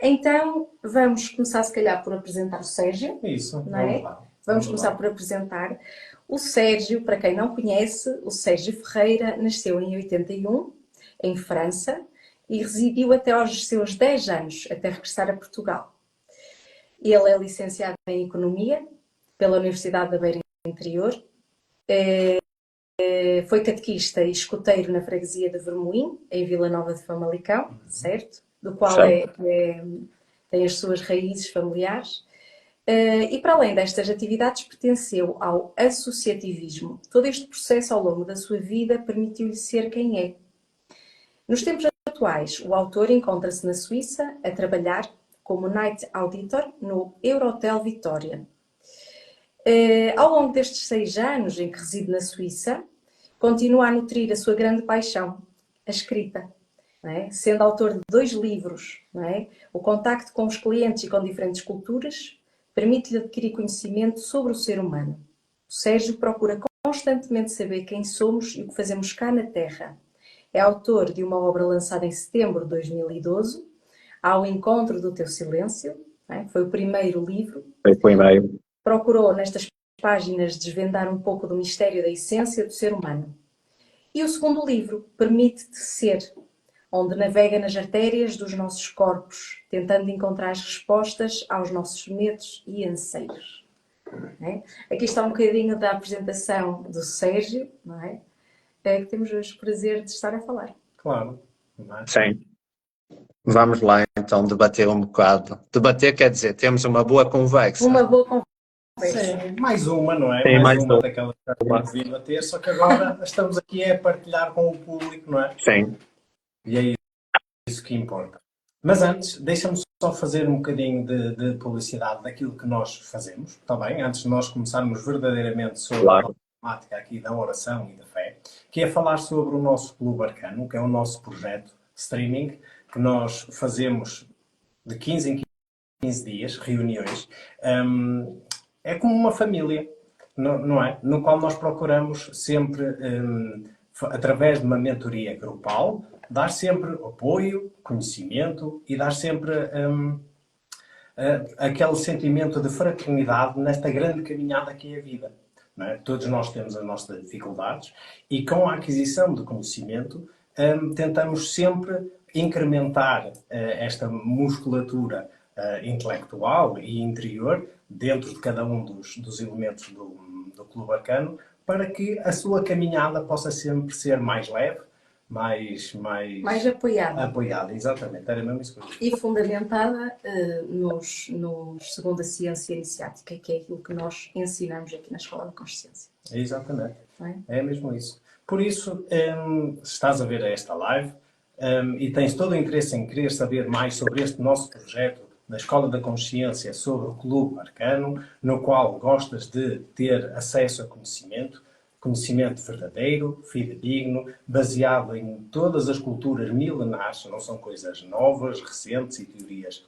Então, vamos começar se calhar por apresentar o Sérgio, Isso, não vamos é? lá. Vamos começar por apresentar o Sérgio. Para quem não conhece, o Sérgio Ferreira nasceu em 81, em França, e residiu até aos seus 10 anos, até regressar a Portugal. Ele é licenciado em Economia pela Universidade da Beira Interior, foi catequista e escoteiro na freguesia de Vermoim, em Vila Nova de Famalicão, certo? Do qual Certo. tem as suas raízes familiares. E para além destas atividades, pertenceu ao associativismo. Todo este processo ao longo da sua vida permitiu-lhe ser quem é. Nos tempos atuais, o autor encontra-se na Suíça a trabalhar como Night Auditor no Eurohotel Vitória. Ao longo destes 6 anos em que reside na Suíça, continua a nutrir a sua grande paixão, a escrita. Não é? Sendo autor de 2 livros, não é? O contacto com os clientes e com diferentes culturas permite-lhe adquirir conhecimento sobre o ser humano. O Sérgio procura constantemente saber quem somos e o que fazemos cá na Terra. É autor de uma obra lançada em setembro de 2012, Ao Encontro do Teu Silêncio, não é? Foi o primeiro livro. Foi o primeiro. Procurou nestas páginas desvendar um pouco do mistério da essência do ser humano. E o segundo livro, Permite-te Ser, onde navega nas artérias dos nossos corpos, tentando encontrar as respostas aos nossos medos e anseios. É? Aqui está um bocadinho da apresentação do Sérgio, não é? Que temos hoje o prazer de estar a falar. Claro. Sim. Vamos lá então debater um bocado. Debater quer dizer, temos uma boa conversa. Uma boa conversa. Sim, mais uma, não é? Sim, mais uma uma. daquelas que temos vindo a ter, só que agora estamos aqui a partilhar com o público, não é? Sim. E é isso que importa. Mas antes, deixa-me só fazer um bocadinho de publicidade daquilo que nós fazemos, está bem? Antes de nós começarmos verdadeiramente sobre a temática aqui da oração e da fé, que é falar sobre o nosso Clube Arcano, que é o nosso projeto streaming, que nós fazemos de 15 em 15 dias, reuniões. É como uma família, não é? No qual nós procuramos sempre, através de uma mentoria grupal, dar sempre apoio, conhecimento e dar sempre aquele sentimento de fraternidade nesta grande caminhada que é a vida. Não é? Todos nós temos as nossas dificuldades e com a aquisição de conhecimento tentamos sempre incrementar esta musculatura intelectual e interior dentro de cada um dos elementos do Clube Arcano para que a sua caminhada possa sempre ser mais leve, mais apoiada. Apoiada, exatamente. Era mesmo isso. E fundamentada segundo a ciência iniciática, que é aquilo que nós ensinamos aqui na Escola de Consciência. Exatamente. É mesmo isso. Por isso, se estás a ver esta live e tens todo o interesse em querer saber mais sobre este nosso projeto da Escola da Consciência sobre o Clube Arcano, no qual gostas de ter acesso a conhecimento verdadeiro, fidedigno, baseado em todas as culturas milenares, não são coisas novas, recentes e teorias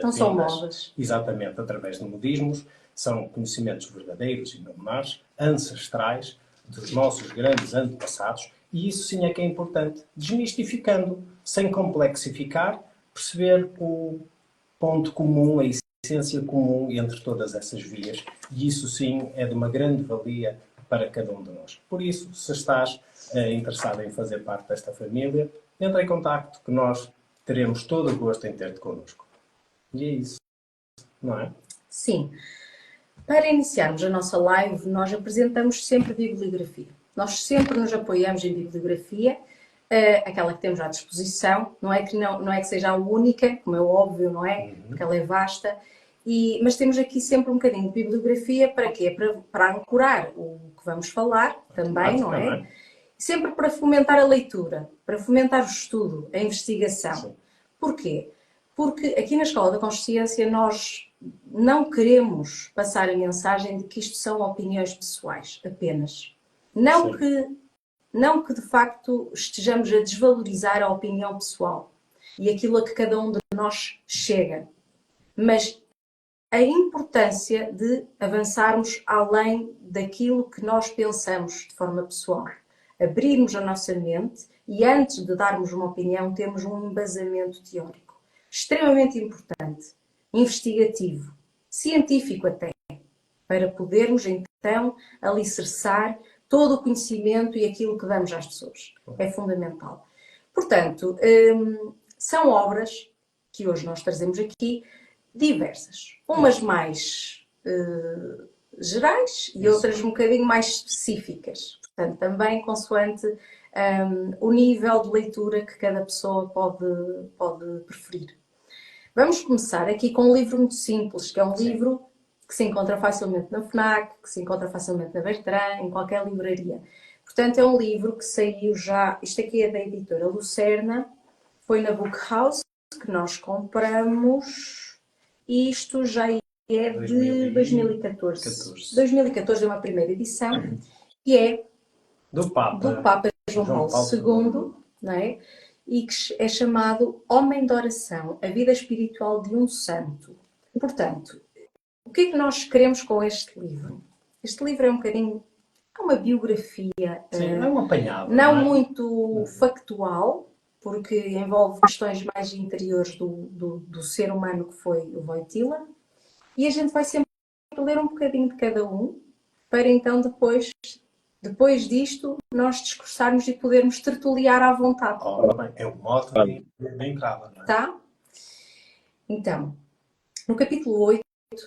não são modas. Exatamente, através de modismos, são conhecimentos verdadeiros e milenares, ancestrais, dos nossos grandes antepassados, e isso sim é que é importante, desmistificando, sem complexificar, perceber o ponto comum, a essência comum entre todas essas vias, e isso sim é de uma grande valia para cada um de nós. Por isso, se estás interessado em fazer parte desta família, entra em contacto que nós teremos todo o gosto em ter-te connosco. E é isso, não é? Sim. Para iniciarmos a nossa live, nós apresentamos sempre bibliografia. Nós sempre nos apoiamos em bibliografia, aquela que temos à disposição. Não é que seja a única, como é óbvio, não é? Porque ela é vasta. Mas temos aqui sempre um bocadinho de bibliografia para quê? Para ancorar o que vamos falar também, não é? Sempre para fomentar a leitura, para fomentar o estudo, a investigação. Sim. Porquê? Porque aqui na Escola da Consciência nós não queremos passar a mensagem de que isto são opiniões pessoais, apenas. Não que de facto estejamos a desvalorizar a opinião pessoal e aquilo a que cada um de nós chega. Mas a importância de avançarmos além daquilo que nós pensamos de forma pessoal. Abrirmos a nossa mente e antes de darmos uma opinião, termos um embasamento teórico. extremamente importante, investigativo, científico até, para podermos então alicerçar todo o conhecimento e aquilo que damos às pessoas. É fundamental. Portanto, são obras que hoje nós trazemos aqui diversas. Umas mais gerais e outras um bocadinho mais específicas. Portanto, também consoante o nível de leitura que cada pessoa pode preferir. Vamos começar aqui com um livro muito simples, que é um livro que se encontra facilmente na FNAC, que se encontra facilmente na Bertrand, em qualquer livraria. Portanto, é um livro que saiu já, isto aqui é da editora Lucerna, foi na Book House que nós compramos, e isto já é de 2014. 2014 é uma primeira edição, que é do Papa João Paulo II, não é? E que é chamado Homem de Oração, a vida espiritual de um santo. Portanto, o que é que nós queremos com este livro? Este livro é um bocadinho, é uma biografia, é um apanhado, não muito factual, porque envolve questões mais interiores do ser humano que foi o Wojtyla, e a gente vai sempre ler um bocadinho de cada um, para então depois disto, nós discursarmos e podermos tertuliar à vontade. É o modo de entrada, não é? Tá? Então, no capítulo 8,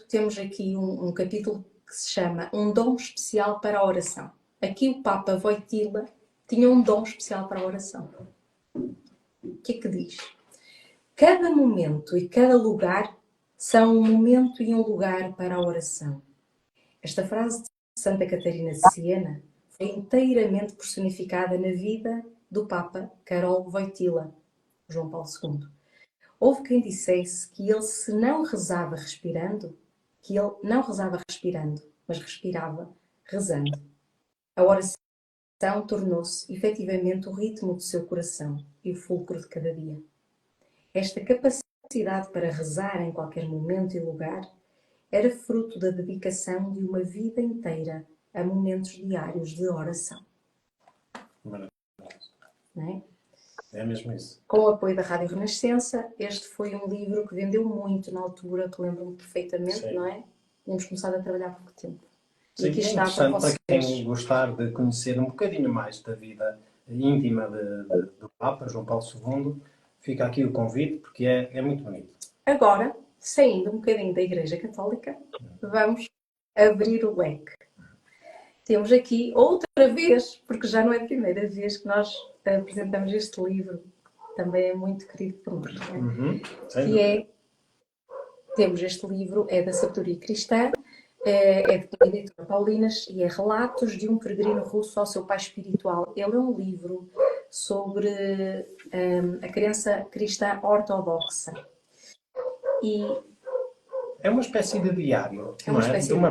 temos aqui um capítulo que se chama Um Dom Especial para a Oração. Aqui o Papa Wojtyla tinha um dom especial para a oração. O que é que diz? Cada momento e cada lugar são um momento e um lugar para a oração. Esta frase de Santa Catarina de Siena foi inteiramente personificada na vida do Papa Karol Wojtyla, João Paulo II. Houve quem dissesse que ele não rezava respirando, mas respirava rezando. A oração tornou-se efetivamente o ritmo do seu coração e o fulcro de cada dia. Esta capacidade para rezar em qualquer momento e lugar era fruto da dedicação de uma vida inteira a momentos diários de oração. Maravilhoso. Não é? É mesmo isso. Com o apoio da Rádio Renascença, este foi um livro que vendeu muito na altura, que lembro-me perfeitamente, Sim. não é? Tínhamos começado a trabalhar há pouco tempo. Sim, e aqui é está interessante para para vocês. quem gostar de conhecer um bocadinho mais da vida íntima do Papa João Paulo II. Fica aqui o convite, porque é muito bonito. Agora, saindo um bocadinho da Igreja Católica, vamos abrir o leque. Temos aqui outra vez, porque já não é a primeira vez que nós apresentamos este livro, também é muito querido por nós, não é? Temos este livro, é da Sabedoria Cristã, é de editora Paulinas e é Relatos de um Peregrino Russo ao seu pai espiritual. Ele é um livro sobre a crença cristã ortodoxa. E é uma espécie de diário, é uma espécie de uma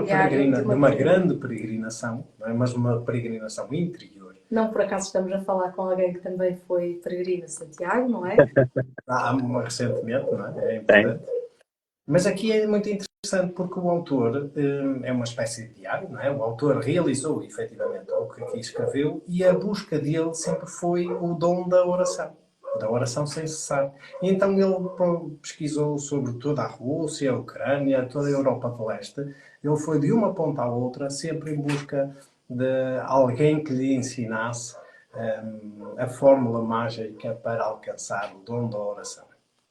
grande peregrinação, não é? Mas uma peregrinação interior. Não por acaso estamos a falar com alguém que também foi peregrino a Santiago, não é? Recentemente, não é? É importante. Mas aqui é muito interessante porque o autor é uma espécie de diário, não é? O autor realizou efetivamente o que aqui escreveu e a busca dele sempre foi o dom da oração sem cessar. E então ele pesquisou sobre toda a Rússia, a Ucrânia, toda a Europa do Leste. Ele foi de uma ponta à outra, sempre em busca de alguém que lhe ensinasse a fórmula mágica para alcançar o dom da oração.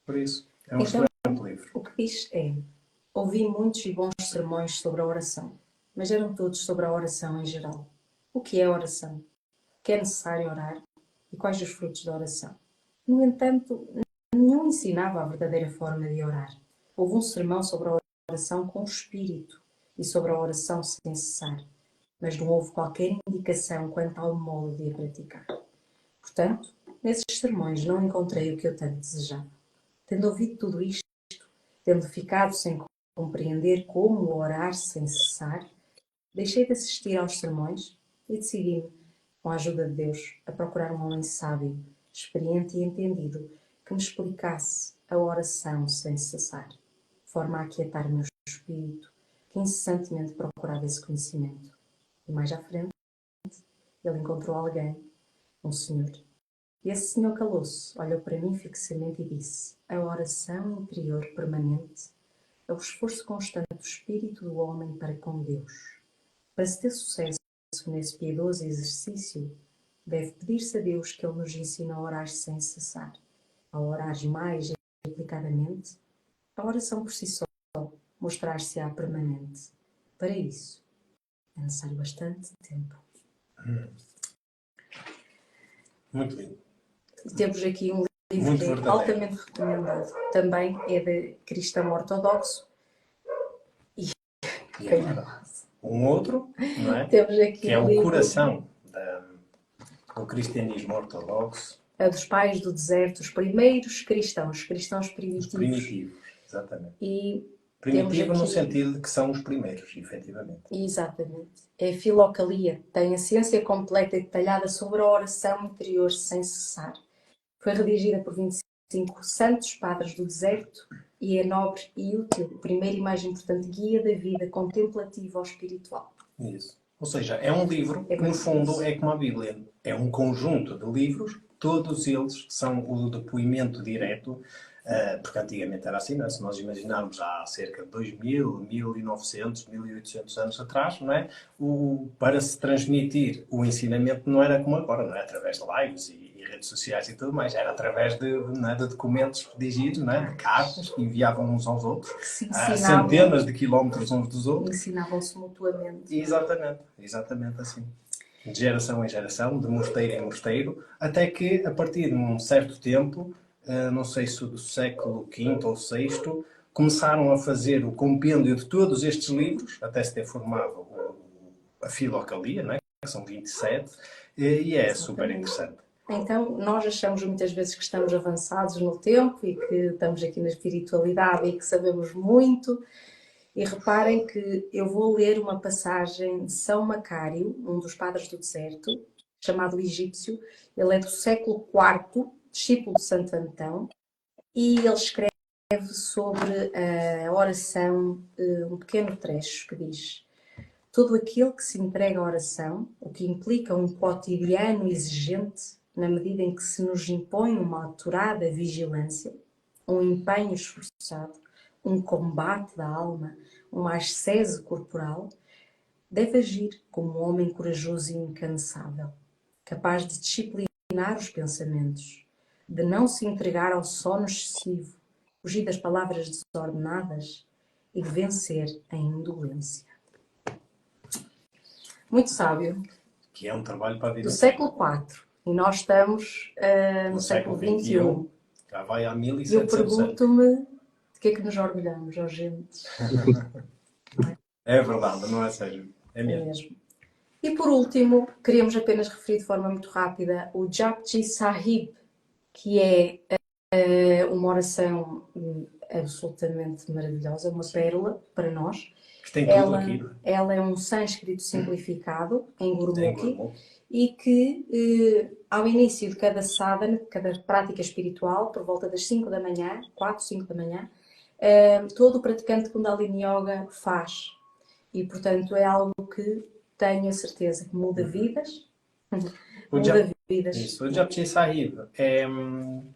Por isso, é um excelente livro. O que diz é: ouvi muitos e bons sermões sobre a oração, mas eram todos sobre a oração em geral. O que é oração? Que é necessário orar? E quais os frutos da oração? No entanto, nenhum ensinava a verdadeira forma de orar. Houve um sermão sobre a oração com espírito e sobre a oração sem cessar, mas não houve qualquer indicação quanto ao modo de a praticar. Portanto, nesses sermões não encontrei o que eu tanto desejava. Tendo ouvido tudo isto, tendo ficado sem compreender como orar sem cessar, deixei de assistir aos sermões e decidi-me, com a ajuda de Deus, a procurar um homem sábio, experiente e entendido, que me explicasse a oração sem cessar, de forma a aquietar o meu espírito, que incessantemente procurava esse conhecimento. E mais à frente, ele encontrou alguém, um senhor, E esse senhor calou-se, olhou para mim fixamente e disse: a oração interior permanente é o esforço constante do espírito do homem para com Deus. Para se ter sucesso nesse piedoso exercício, deve pedir-se a Deus que Ele nos ensine a orar sem cessar. A orar mais aplicadamente, a oração por si só mostrar-se-á permanente. Para isso, é necessário bastante tempo. Muito lindo. Temos aqui um livro Muito que é verdadeiro. altamente recomendado. Também é de cristão ortodoxo. E agora, um outro, não é? Temos aqui Que é um o livro coração do cristianismo ortodoxo. dos pais do deserto, os primeiros cristãos, cristãos primitivos. Os primitivos, exatamente. E Primitivo temos no aqui, sentido de que são os primeiros, efetivamente. exatamente, é Filocalia, tem a ciência completa e detalhada sobre a oração interior sem cessar. Foi redigida por 25 santos padres do deserto e é nobre e útil, primeira e mais importante guia da vida contemplativa ou espiritual. Isso. Ou seja, é um livro É que, no muito fundo, isso. é como a Bíblia. É um conjunto de livros, todos eles são o depoimento direto, porque antigamente era assim, não é? Se nós imaginarmos há cerca de 2000, 1900, 1800 anos atrás, não é? Para se transmitir o ensinamento não era como agora, não é? Através de lives e redes sociais e tudo mais, era através não é? De documentos redigidos, não é? De cartas que enviavam uns aos outros, Que se a ensinavam, centenas de quilómetros uns dos outros. ensinavam-se mutuamente. Exatamente, exatamente assim. De geração em geração, de mosteiro em mosteiro, até que, a partir de um certo tempo, não sei se do século V ou VI, começaram a fazer o compêndio de todos estes livros, até se ter formado a Filocalia, não é? Que são 27, e é super interessante. Então, nós achamos muitas vezes que estamos avançados no tempo e que estamos aqui na espiritualidade e que sabemos muito. E reparem que eu vou ler uma passagem de São Macário, um dos padres do deserto, chamado Egípcio. Ele é do século IV, discípulo de Santo Antão, e ele escreve sobre a oração, um pequeno trecho que diz: todo aquele que se entrega à oração, o que implica um cotidiano exigente, na medida em que se nos impõe uma aturada vigilância, um empenho esforçado, um combate da alma, uma ascese corporal, deve agir como um homem corajoso e incansável, capaz de disciplinar os pensamentos, de não se entregar ao sono excessivo, fugir das palavras desordenadas e de vencer a indolência. Muito sábio. Que é um trabalho para a vida. Do século IV. E nós estamos no século XXI. Já vai há E eu 1700 anos. pergunto-me de que é que nos orgulhamos, ó gente? É verdade, não é sério? É É mesmo. mesmo. E por último, queríamos apenas referir de forma muito rápida o Japji Sahib, que é uma oração absolutamente maravilhosa, uma pérola para nós. Que tem tudo aqui. Ela é um sânscrito simplificado em Gurmukhi Gurmukhi. e que ao início de cada sadhana, de cada prática espiritual, por volta das 5 da manhã, 4, 5 da manhã, todo o praticante de Kundalini Yoga faz. E, portanto, é algo que tenho a certeza que muda vidas. Muda vidas. Isso, o Japji Sahib é um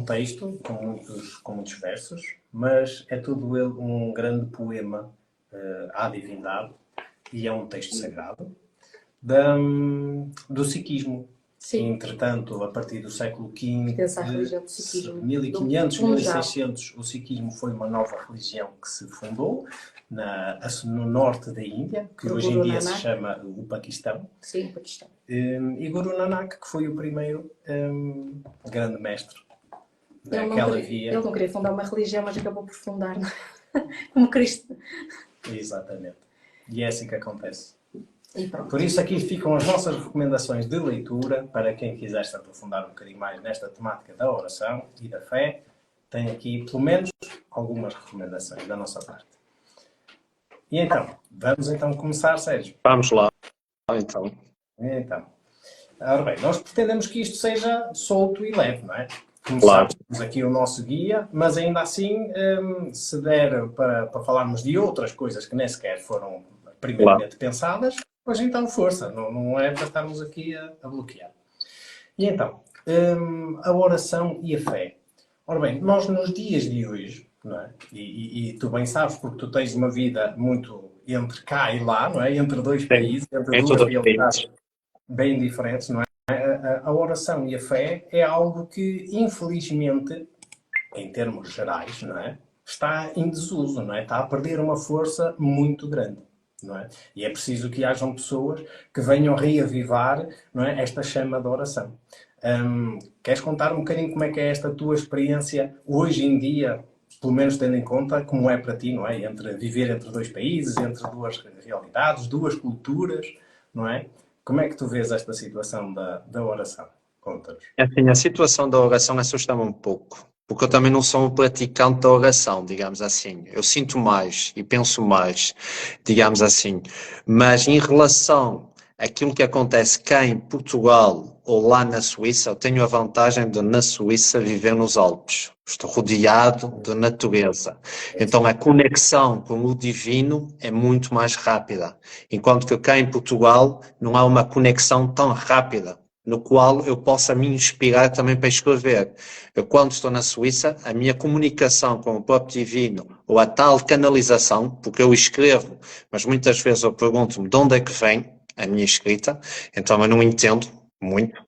texto com muitos versos, mas é todo ele um grande poema à divindade e é um texto sagrado do sikhismo. Sim. Entretanto, a partir do século V, Pertence à religião do sikhismo. 1500, Do Punjab. 1600, o sikhismo foi uma nova religião que se fundou no norte da Índia, que Do hoje em Guru dia se Nanak. chama o Paquistão. Sim, Paquistão. E Guru Nanak, que foi o primeiro grande mestre Ele daquela via. não queria fundar uma religião, mas acabou por fundar como Cristo. Exatamente. E é assim que acontece. E pronto. Por isso aqui ficam as nossas recomendações de leitura para quem quiser se aprofundar um bocadinho mais nesta temática da oração e da fé. Tem aqui, pelo menos, algumas recomendações da nossa parte. E então, vamos então começar, Sérgio. Vamos lá, então. Então, ora bem, nós pretendemos que isto seja solto e leve, não é? Claro. Começamos aqui o nosso guia, mas ainda assim, se der para falarmos de outras coisas que nem sequer foram primeiramente pensadas, pois então força, não é para estarmos aqui a bloquear. E então, a oração e a fé. Ora bem, nós nos dias de hoje, não é? E tu bem sabes, porque tu tens uma vida muito entre cá e lá, não é? Entre dois Sim, países, entre é duas tudo realidades bem diferentes, não é? A oração e a fé é algo que, infelizmente, em termos gerais, não é? Está em desuso, não é? Está a perder uma força muito grande, não é? E é preciso que hajam pessoas que venham reavivar, não é? Esta chama da oração. Queres contar um bocadinho como é que é esta tua experiência hoje em dia, pelo menos tendo em conta como é para ti, não é? Entre viver entre dois países, entre duas realidades, duas culturas, não é? Como é que tu vês esta situação da oração? Conta-nos. Assim, a situação da oração assusta-me um pouco, porque eu também não sou um praticante da oração, digamos assim. Eu sinto mais e penso mais, digamos assim. Mas em relação àquilo que acontece cá em Portugal ou lá na Suíça, eu tenho a vantagem de, na Suíça, viver nos Alpes. Estou rodeado de natureza. Então a conexão com o divino é muito mais rápida. Enquanto que cá em Portugal não há uma conexão tão rápida, no qual eu possa me inspirar também para escrever. Eu, quando estou na Suíça, a minha comunicação com o próprio divino, ou a tal canalização, porque eu escrevo, mas muitas vezes eu pergunto-me de onde é que vem a minha escrita, então eu não entendo muito,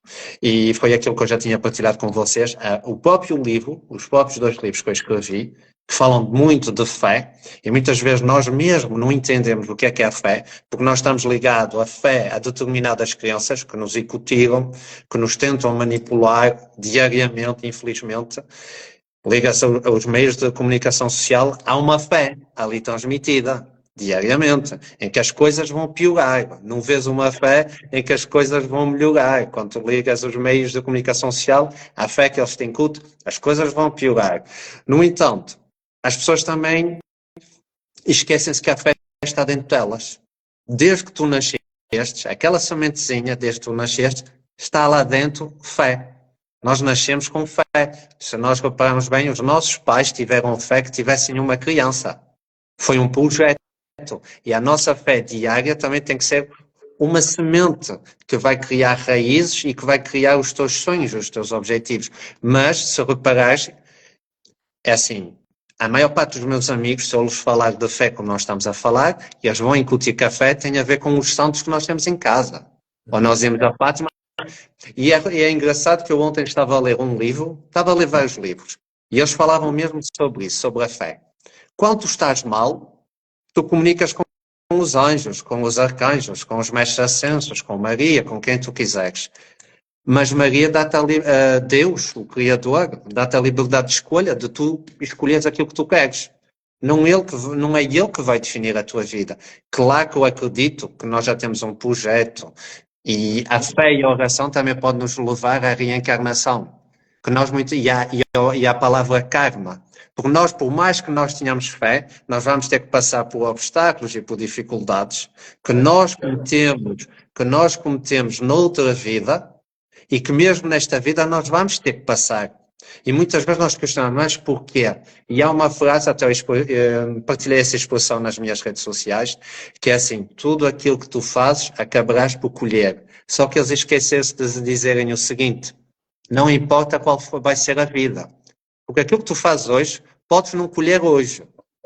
e foi aquilo que eu já tinha partilhado com vocês. O próprio livro, os próprios 2 livros que eu escrevi, que falam muito de fé, e muitas vezes nós mesmo não entendemos o que é a fé, porque nós estamos ligados à fé a determinadas crenças que nos incutirem, que nos tentam manipular diariamente, infelizmente. Liga-se aos meios de comunicação social, há uma fé ali transmitida diariamente, em que as coisas vão piorar. Não vês uma fé em que as coisas vão melhorar. Quando tu ligas os meios de comunicação social, a fé que eles te incutem, as coisas vão piorar. No entanto, as pessoas também esquecem-se que a fé está dentro delas. Desde que tu nasceste, aquela sementezinha, desde que tu nasceste, está lá dentro fé. Nós nascemos com fé. Se nós repararmos bem, os nossos pais tiveram fé que tivessem uma criança. Foi um projeto. E a nossa fé diária também tem que ser uma semente que vai criar raízes e que vai criar os teus sonhos, os teus objetivos. Mas, se reparares, é assim, a maior parte dos meus amigos, se eu lhes falar de fé como nós estamos a falar, eles vão incutir que a fé tem a ver com os santos que nós temos em casa. Ou nós íamos a Fátima. E é engraçado que eu ontem estava a ler um livro, estava a ler vários livros, e eles falavam mesmo sobre isso, sobre a fé. Quando tu estás mal, tu comunicas com os anjos, com os arcanjos, com os mestres ascensos, com Maria, com quem tu quiseres. Mas Maria dá-te a Deus, o Criador, dá-te a liberdade de escolha, de tu escolheres aquilo que tu queres. Não é ele que vai definir a tua vida. Claro que eu acredito que nós já temos um projeto e a fé e a oração também podem nos levar à reencarnação. Que nós e a palavra karma. Porque nós, por mais que nós tenhamos fé, nós vamos ter que passar por obstáculos e por dificuldades que nós cometemos noutra vida e que mesmo nesta vida nós vamos ter que passar. E muitas vezes nós questionamos, mas porquê? E há uma frase, até eu partilhei essa exposição nas minhas redes sociais, que é assim, tudo aquilo que tu fazes acabarás por colher. Só que eles esqueceram-se de dizerem o seguinte, não importa qual vai ser a vida. Porque aquilo que tu fazes hoje, podes não colher hoje,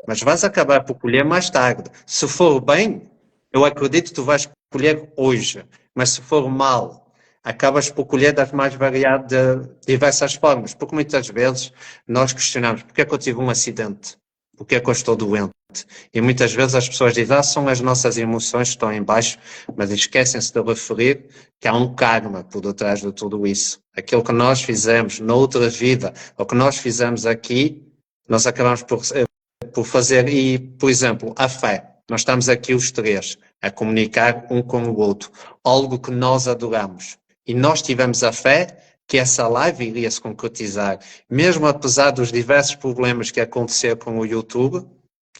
mas vais acabar por colher mais tarde. Se for bem, eu acredito que tu vais colher hoje, mas se for mal, acabas por colher das mais variadas, de diversas formas, porque muitas vezes nós questionamos, porque é que eu tive um acidente? Porque é que eu estou doente? E muitas vezes as pessoas dizem, são as nossas emoções que estão em baixo, mas esquecem-se de referir que há um karma por detrás de tudo isso. Aquilo que nós fizemos noutra vida, ou que nós fizemos aqui, nós acabamos por fazer, e, por exemplo, a fé. Nós estamos aqui os três a comunicar um com o outro, algo que nós adoramos. E nós tivemos a fé que essa live iria se concretizar, mesmo apesar dos diversos problemas que aconteceram com o YouTube,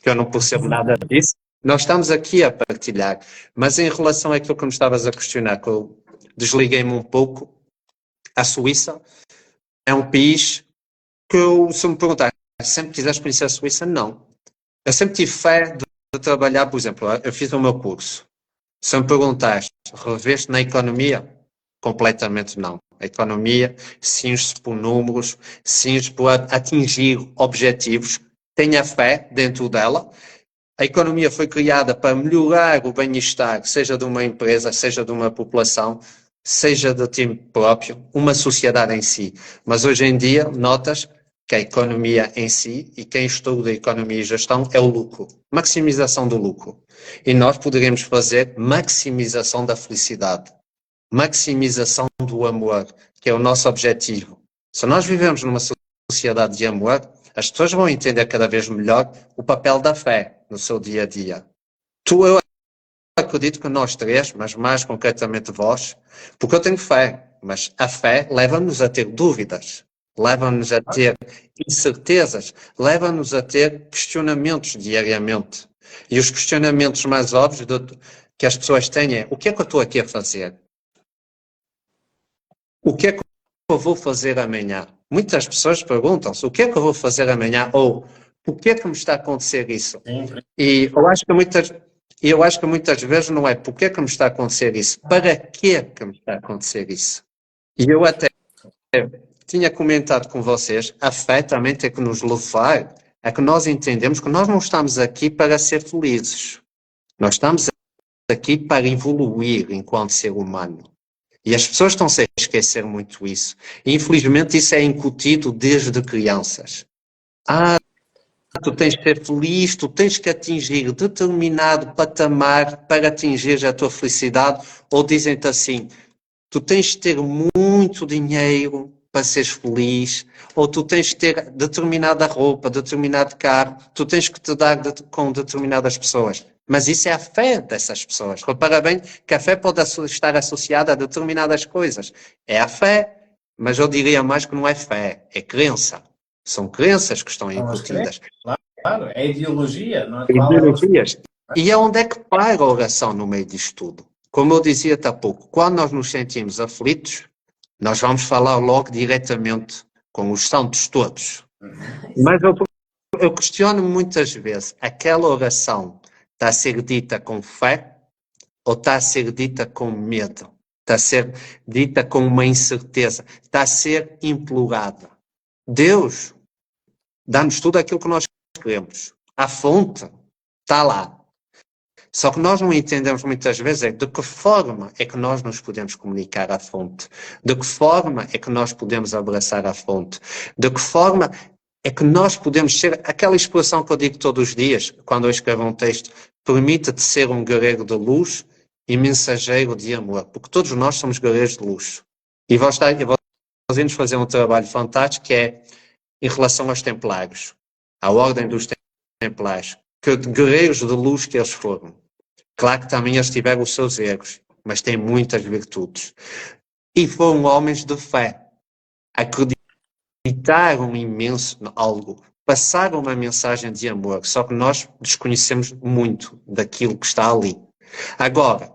que eu não percebo nada disso, nós estamos aqui a partilhar. Mas em relação àquilo que me estavas a questionar, que eu desliguei-me um pouco, a Suíça é um país que eu, se me perguntar, sempre quiseste conhecer a Suíça? Não. Eu sempre tive fé de trabalhar, por exemplo, eu fiz o meu curso. Se me perguntaste, reveste na economia? Completamente não. A economia cinge-se por números, cinge-se por atingir objetivos, tem a fé dentro dela. A economia foi criada para melhorar o bem-estar, seja de uma empresa, seja de uma população, seja de time próprio, uma sociedade em si. Mas hoje em dia, notas que a economia em si, e quem estuda economia e gestão, é o lucro. Maximização do lucro. E nós poderemos fazer maximização da felicidade. Maximização do amor, que é o nosso objetivo. Se nós vivemos numa sociedade de amor, as pessoas vão entender cada vez melhor o papel da fé no seu dia a dia. Eu acredito que nós três, mas mais concretamente vós, porque eu tenho fé, mas a fé leva-nos a ter dúvidas, leva-nos a ter incertezas, leva-nos a ter questionamentos diariamente. E os questionamentos mais óbvios que as pessoas têm é: o que é que eu estou aqui a fazer? O que é que eu vou fazer amanhã? Muitas pessoas perguntam-se: o que é que eu vou fazer amanhã? Ou por que é que me está a acontecer isso? E eu acho que muitas vezes não é por que é que me está a acontecer isso, para que é que me está a acontecer isso? E eu até tinha comentado com vocês, a fé também tem que nos levar a que nós entendemos que nós não estamos aqui para ser felizes. Nós estamos aqui para evoluir enquanto ser humano. E as pessoas estão-se a esquecer muito isso. E, infelizmente, isso é incutido desde crianças. Tu tens de ser feliz, tu tens que atingir determinado patamar para atingir a tua felicidade. Ou dizem-te assim: tu tens de ter muito dinheiro para seres feliz, ou tu tens de ter determinada roupa, determinado carro, tu tens que te dar com determinadas pessoas. Mas isso é a fé dessas pessoas. Repara bem que a fé pode estar associada a determinadas coisas. É a fé, mas eu diria mais que não é fé, é crença. São crenças que estão incutidas. Claro, é ideologia, não é? Ideologias. E é onde é que para a oração no meio disto tudo? Como eu dizia-te há pouco, quando nós nos sentimos aflitos, nós vamos falar logo diretamente com os santos todos. Mas eu questiono muitas vezes, aquela oração está a ser dita com fé ou está a ser dita com medo? Está a ser dita com uma incerteza? Está a ser implorada? Deus dá-nos tudo aquilo que nós queremos. A fonte está lá. Só que nós não entendemos muitas vezes de que forma é que nós nos podemos comunicar à fonte, de que forma é que nós podemos abraçar a fonte, de que forma é que nós podemos ser aquela expressão que eu digo todos os dias, quando eu escrevo um texto: permita-te ser um guerreiro de luz e mensageiro de amor, porque todos nós somos guerreiros de luz. E vamos fazer um trabalho fantástico que é em relação aos templários, à ordem dos templários, que guerreiros de luz que eles foram. Claro que também eles tiveram os seus erros, mas têm muitas virtudes. E foram homens de fé. Acreditaram imenso em algo. Passaram uma mensagem de amor, só que nós desconhecemos muito daquilo que está ali. Agora,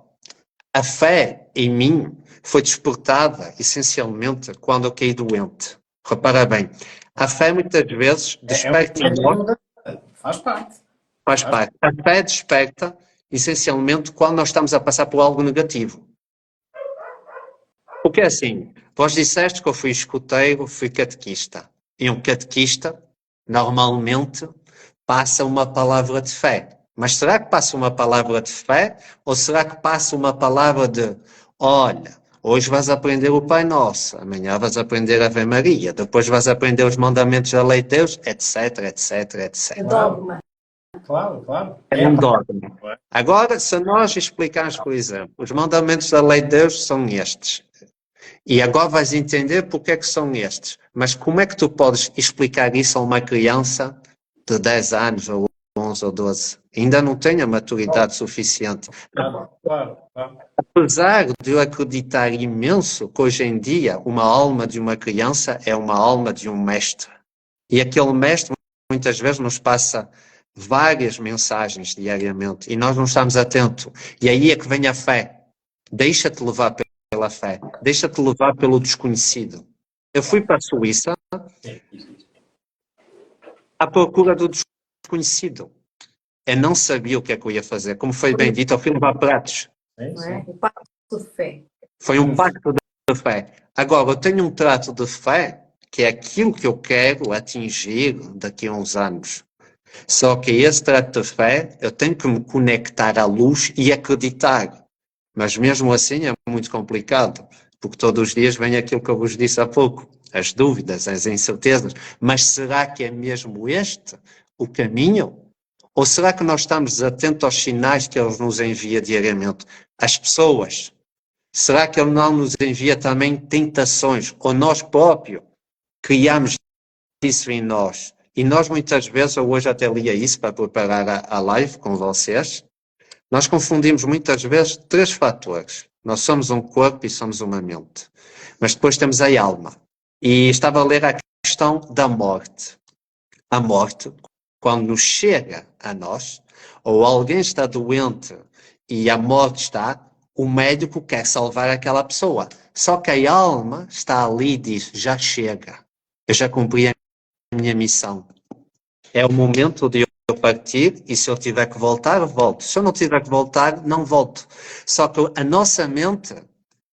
a fé em mim foi despertada essencialmente quando eu caí doente. Repara bem, a fé muitas vezes desperta em nós. Faz parte. Faz parte. A fé desperta essencialmente quando nós estamos a passar por algo negativo. Porque é assim, vós disseste que eu fui escoteiro, fui catequista. E um catequista, normalmente, passa uma palavra de fé. Mas será que passa uma palavra de fé? Ou será que passa uma palavra de: olha, hoje vais aprender o Pai Nosso, amanhã vais aprender a Ave Maria, depois vais aprender os mandamentos da lei de Deus, etc, etc, etc. Dogma. Claro. É um dogma. Agora, se nós explicarmos, por exemplo, os mandamentos da lei de Deus são estes, e agora vais entender porque é que são estes, mas como é que tu podes explicar isso a uma criança de 10 anos, ou 11 ou 12? Ainda não tem a maturidade suficiente. Claro. Apesar de eu acreditar imenso que hoje em dia uma alma de uma criança é uma alma de um mestre. E aquele mestre muitas vezes nos passa várias mensagens diariamente e nós não estamos atentos. E aí é que vem a fé. Deixa-te levar pela fé. Deixa-te levar pelo desconhecido. Eu fui para a Suíça à procura do desconhecido. Eu não sabia o que é que eu ia fazer. Como foi bem dito, eu fui levar pratos. Não é? O pacto de fé. Foi um pacto de fé. Agora, eu tenho um trato de fé, que é aquilo que eu quero atingir daqui a uns anos. Só que esse trato de fé, eu tenho que me conectar à luz e acreditar. Mas mesmo assim é muito complicado, porque todos os dias vem aquilo que eu vos disse há pouco, as dúvidas, as incertezas. Mas será que é mesmo este o caminho? Ou será que nós estamos atentos aos sinais que Ele nos envia diariamente? As pessoas. Será que Ele não nos envia também tentações? Ou nós próprios criamos isso em nós? E nós muitas vezes, eu hoje até lia isso para preparar a live com vocês, nós confundimos muitas vezes 3 fatores. Nós somos um corpo e somos uma mente. Mas depois temos a alma. E estava a ler a questão da morte. A morte, quando nos chega a nós, ou alguém está doente e a morte está, o médico quer salvar aquela pessoa. Só que a alma está ali e diz, já chega. Eu já cumpri a minha missão. É o momento de eu partir e se eu tiver que voltar, volto. Se eu não tiver que voltar, não volto. Só que a nossa mente,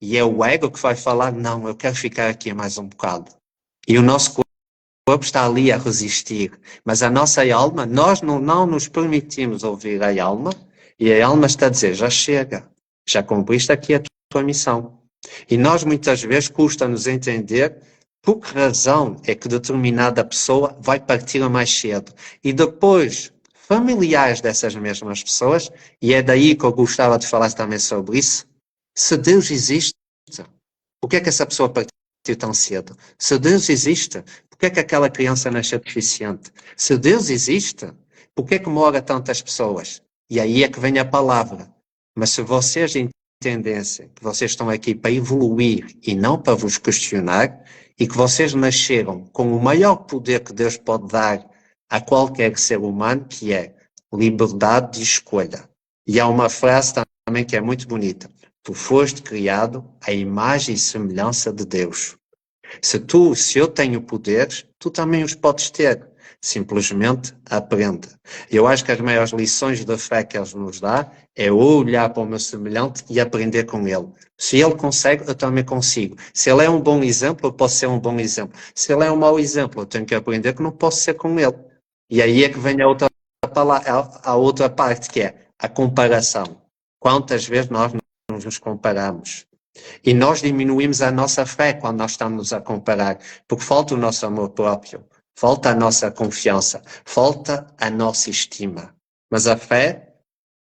e é o ego que vai falar, não, eu quero ficar aqui mais um bocado. E o nosso corpo está ali a resistir. Mas a nossa alma, nós não nos permitimos ouvir a alma, e a alma está a dizer, já chega, já cumpriste aqui a tua missão. E nós muitas vezes custa-nos entender por que razão é que determinada pessoa vai partir mais cedo. E depois, familiares dessas mesmas pessoas, e é daí que eu gostava de falar também sobre isso, se Deus existe, por que é que essa pessoa partiu tão cedo? Se Deus existe, por que é que aquela criança nasceu deficiente? Se Deus existe, por que é que mora tantas pessoas? E aí é que vem a palavra. Mas se vocês entendessem que vocês estão aqui para evoluir e não para vos questionar, e que vocês nasceram com o maior poder que Deus pode dar a qualquer ser humano, que é liberdade de escolha. E há uma frase também que é muito bonita. Tu foste criado à imagem e semelhança de Deus. Se eu tenho poderes, tu também os podes ter. Simplesmente aprende. Eu acho que as maiores lições da fé que Ele nos dá é olhar para o meu semelhante e aprender com ele. Se ele consegue, eu também consigo. Se ele é um bom exemplo, eu posso ser um bom exemplo. Se ele é um mau exemplo, eu tenho que aprender que não posso ser com ele. E aí é que vem a outra parte, que é a comparação. Quantas vezes nós nos comparamos? E nós diminuímos a nossa fé quando nós estamos a comparar, porque falta o nosso amor próprio, falta a nossa confiança, falta a nossa estima. Mas a fé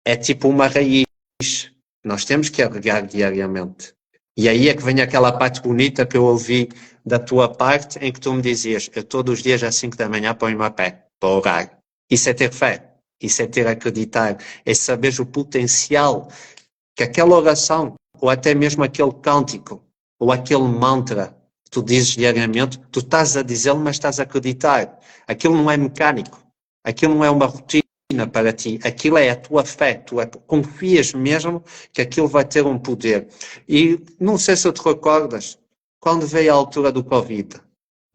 é tipo uma raiz que nós temos que regar diariamente. E aí é que vem aquela parte bonita que eu ouvi da tua parte, em que tu me dizias, eu todos os dias às 5 da manhã ponho-me a pé para orar. Isso é ter fé, isso é ter acreditar, é saber o potencial que aquela oração, ou até mesmo aquele cântico, ou aquele mantra que tu dizes diariamente, tu estás a dizê-lo, mas estás a acreditar. Aquilo não é mecânico, aquilo não é uma rotina para ti, aquilo é a tua fé, confias mesmo que aquilo vai ter um poder. E não sei se te recordas, quando veio a altura do Covid,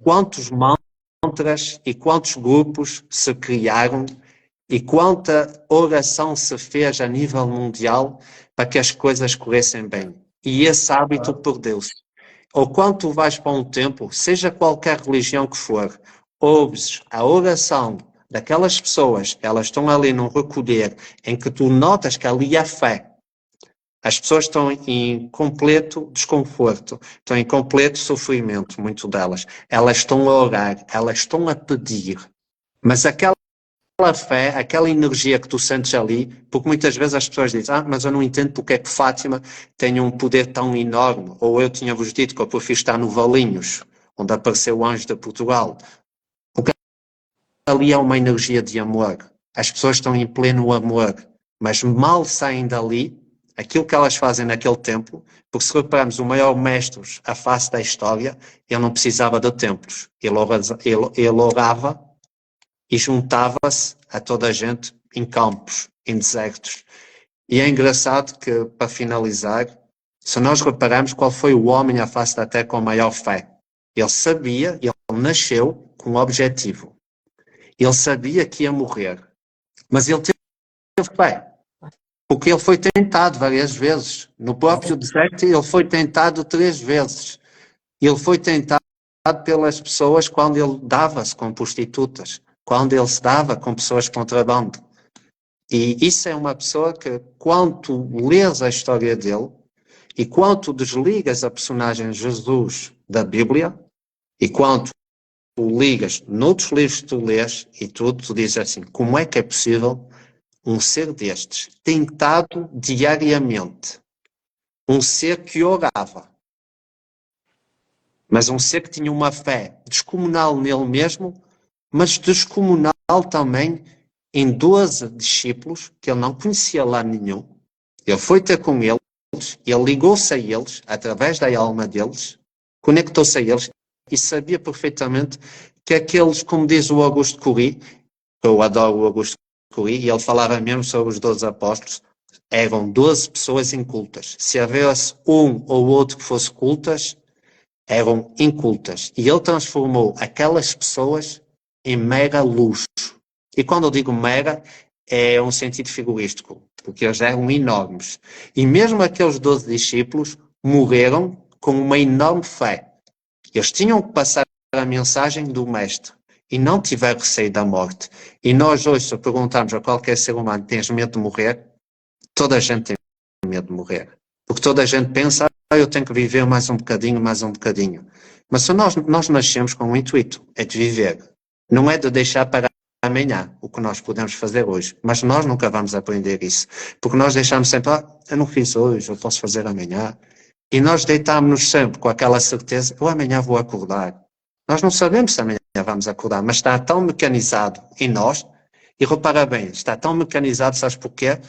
quantos mantras e quantos grupos se criaram e quanta oração se fez a nível mundial para que as coisas corressem bem. E esse hábito perdeu-se. Ou quando tu vais para um templo, seja qualquer religião que for, ouves a oração daquelas pessoas, elas estão ali num recolher, em que tu notas que ali há fé. As pessoas estão em completo desconforto, estão em completo sofrimento, muito delas. Elas estão a orar, elas estão a pedir. Mas aquela fé, aquela energia que tu sentes ali, porque muitas vezes as pessoas dizem, mas eu não entendo porque é que Fátima tem um poder tão enorme, ou eu tinha-vos dito que eu prefiro estar no Valinhos, onde apareceu o Anjo de Portugal, porque ali há uma energia de amor, as pessoas estão em pleno amor, mas mal saem dali, aquilo que elas fazem naquele templo, porque se repararmos o maior mestre à face da história, ele não precisava de templos, ele orava e juntava-se a toda a gente em campos, em desertos. E é engraçado que, para finalizar, se nós repararmos qual foi o homem à face da terra com a maior fé, ele sabia, ele nasceu com um objetivo. Ele sabia que ia morrer, mas ele teve fé, porque ele foi tentado várias vezes. No próprio deserto ele foi tentado 3 vezes. Ele foi tentado pelas pessoas quando ele dava-se com prostitutas, quando ele se dava com pessoas de contrabando. E isso é uma pessoa que, quando tu lês a história dele, e quando tu desligas a personagem Jesus da Bíblia, e quando tu ligas noutros livros que tu lês, e tu dizes assim, como é que é possível um ser destes, tentado diariamente, um ser que orava, mas um ser que tinha uma fé descomunal nele mesmo, mas descomunal também em 12 discípulos que ele não conhecia lá nenhum. Ele foi ter com eles, ele ligou-se a eles, através da alma deles, conectou-se a eles e sabia perfeitamente que aqueles, como diz o Augusto Cury, eu adoro o Augusto Cury, e ele falava mesmo sobre os 12 apóstolos, eram 12 pessoas incultas. Se houvesse um ou outro que fosse cultas, eram incultas. E ele transformou aquelas pessoas em mera luz. E quando eu digo mera, é um sentido figurístico, porque eles eram enormes. E mesmo aqueles 12 discípulos morreram com uma enorme fé. Eles tinham que passar a mensagem do Mestre e não tiveram receio da morte. E nós hoje, se perguntarmos a qualquer ser humano, tens medo de morrer? Toda a gente tem medo de morrer. Porque toda a gente pensa, eu tenho que viver mais um bocadinho, mais um bocadinho. Mas se nós nascemos com um intuito, é de viver. Não é de deixar para amanhã o que nós podemos fazer hoje. Mas nós nunca vamos aprender isso. Porque nós deixamos sempre, eu não fiz hoje, eu posso fazer amanhã. E nós deitámos-nos sempre com aquela certeza, eu amanhã vou acordar. Nós não sabemos se amanhã vamos acordar, mas está tão mecanizado em nós, e repara bem, está tão mecanizado, sabes porquê?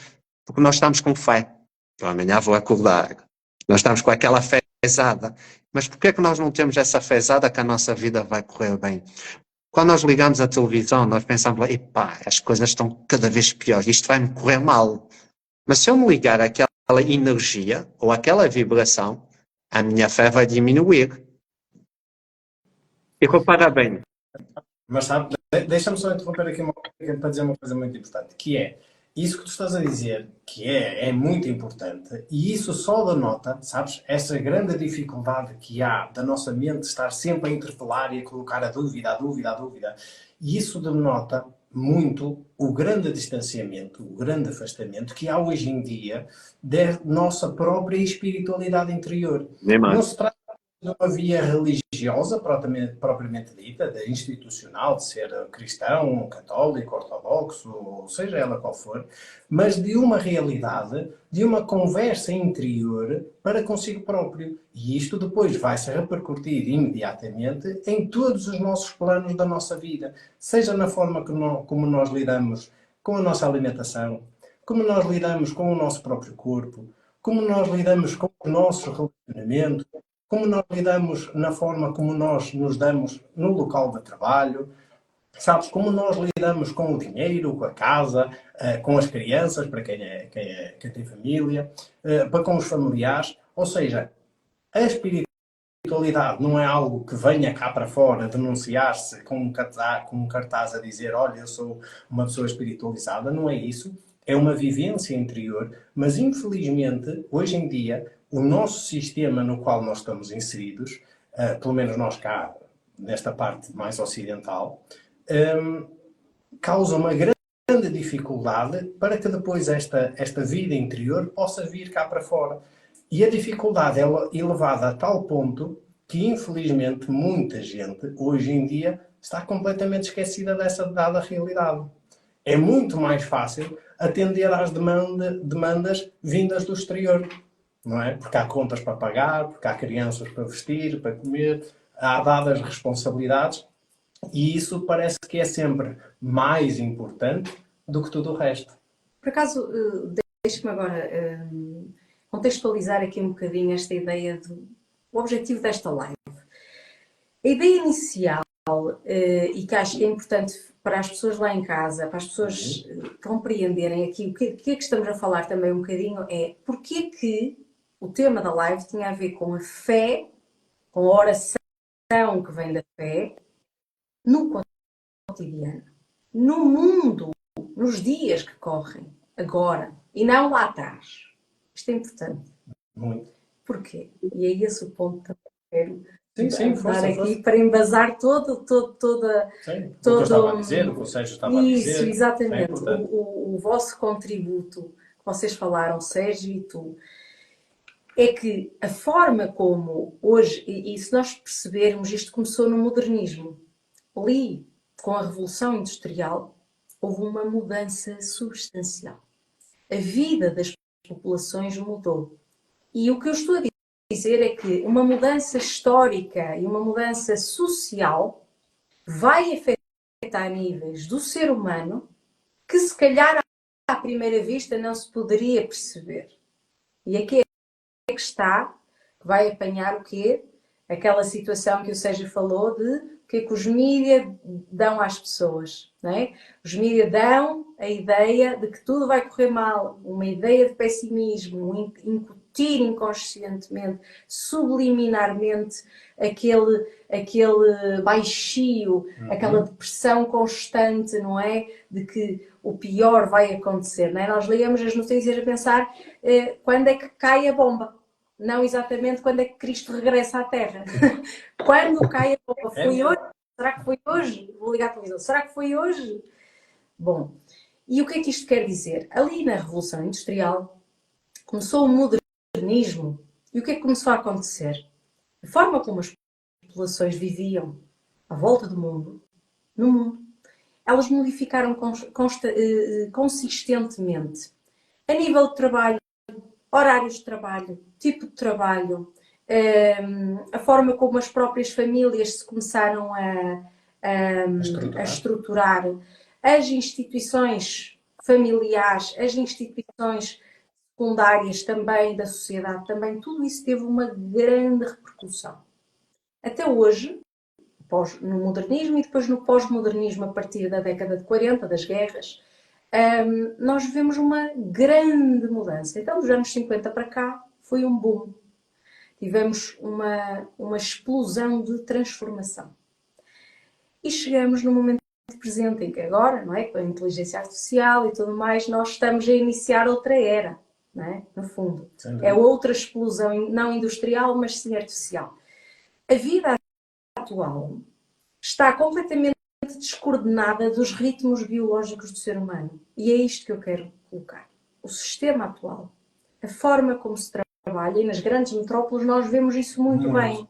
Porque nós estamos com fé. Eu amanhã vou acordar. Nós estamos com aquela fé pesada. Mas porquê que nós não temos essa fé pesada que a nossa vida vai correr bem? Quando nós ligamos a televisão, nós pensamos, epá, as coisas estão cada vez piores, isto vai-me correr mal. Mas se eu me ligar àquela energia ou àquela vibração, a minha fé vai diminuir. E repara bem. Mas sabe, deixa-me só interromper aqui para dizer uma coisa muito importante, que é, isso que tu estás a dizer, que é muito importante, e isso só denota, sabes, essa grande dificuldade que há da nossa mente estar sempre a interpelar e a colocar a dúvida, a dúvida, a dúvida, e isso denota muito o grande distanciamento, o grande afastamento que há hoje em dia da nossa própria espiritualidade interior. Não se trata de uma via religiosa propriamente dita, de institucional, de ser cristão, católico, ortodoxo, ou seja ela qual for, mas de uma realidade, de uma conversa interior para consigo próprio. E isto depois vai se repercutir imediatamente em todos os nossos planos da nossa vida, seja na forma como nós lidamos com a nossa alimentação, como nós lidamos com o nosso próprio corpo, como nós lidamos com o nosso relacionamento, como nós lidamos na forma como nós nos damos no local de trabalho, sabes, como nós lidamos com o dinheiro, com a casa, com as crianças, para quem tem família, para com os familiares. Ou seja, a espiritualidade não é algo que venha cá para fora denunciar-se com um cartaz a dizer, olha, eu sou uma pessoa espiritualizada. Não é isso. É uma vivência interior, mas infelizmente, hoje em dia, o nosso sistema no qual nós estamos inseridos, pelo menos nós cá, nesta parte mais ocidental, causa uma grande dificuldade para que depois esta vida interior possa vir cá para fora. E a dificuldade é elevada a tal ponto que, infelizmente, muita gente, hoje em dia, está completamente esquecida dessa dada realidade. É muito mais fácil atender às demandas vindas do exterior, não é? Porque há contas para pagar, porque há crianças para vestir, para comer, há dadas responsabilidades e isso parece que é sempre mais importante do que tudo o resto. Por acaso, deixe-me agora contextualizar aqui um bocadinho esta ideia do objetivo desta live. A ideia inicial, e que acho que é importante para as pessoas lá em casa, para as pessoas compreenderem aqui o que é que estamos a falar também um bocadinho, é porque que o tema da live tinha a ver com a fé, com a oração que vem da fé, no cotidiano, no mundo, nos dias que correm, agora, e não lá atrás. Isto é importante. Muito. Porquê? E é esse o ponto que eu quero Sim, dar aqui para embasar toda. Sim, o que eu estava a dizer, o que o Sérgio estava a dizer. Isso, exatamente. É importante. O vosso contributo, que vocês falaram, Sérgio e tu, é que a forma como hoje, e se nós percebermos, isto começou no modernismo. Ali, com a Revolução Industrial, houve uma mudança substancial. A vida das populações mudou. E o que eu estou a dizer é que uma mudança histórica e uma mudança social vai afetar níveis do ser humano que se calhar à primeira vista não se poderia perceber. E aqui é que está, que vai apanhar o quê? Aquela situação que o Sérgio falou de o que é que os mídias dão às pessoas, não é? Os mídias dão a ideia de que tudo vai correr mal, uma ideia de pessimismo, incutir inconscientemente, subliminarmente, aquele baixio, aquela depressão constante, não é? De que o pior vai acontecer, não é? Nós lemos as notícias a pensar quando é que cai a bomba. Não exatamente quando é que Cristo regressa à Terra. Quando cai a bomba? Foi hoje? Será que foi hoje? Vou ligar a televisão. Será que foi hoje? Bom, e o que é que isto quer dizer? Ali na Revolução Industrial começou o modernismo. E o que é que começou a acontecer? A forma como as populações viviam à volta do mundo, no mundo, elas modificaram consistentemente. A nível de trabalho, horários de trabalho, tipo de trabalho, a forma como as próprias famílias se começaram a estruturar, as instituições familiares, as instituições secundárias também da sociedade, também tudo isso teve uma grande repercussão. Até hoje, no modernismo e depois no pós-modernismo, a partir da década de 40, das guerras, nós vemos uma grande mudança. Então, dos anos 50 para cá, foi um boom. Tivemos uma explosão de transformação. E chegamos no momento presente em que agora, não é? Com a inteligência artificial e tudo mais, nós estamos a iniciar outra era, não é? No fundo. É outra explosão, não industrial, mas sim artificial. A vida atual está completamente descoordenada dos ritmos biológicos do ser humano. E é isto que eu quero colocar. O sistema atual, a forma como se trabalha, e nas grandes metrópoles nós vemos isso muito bem.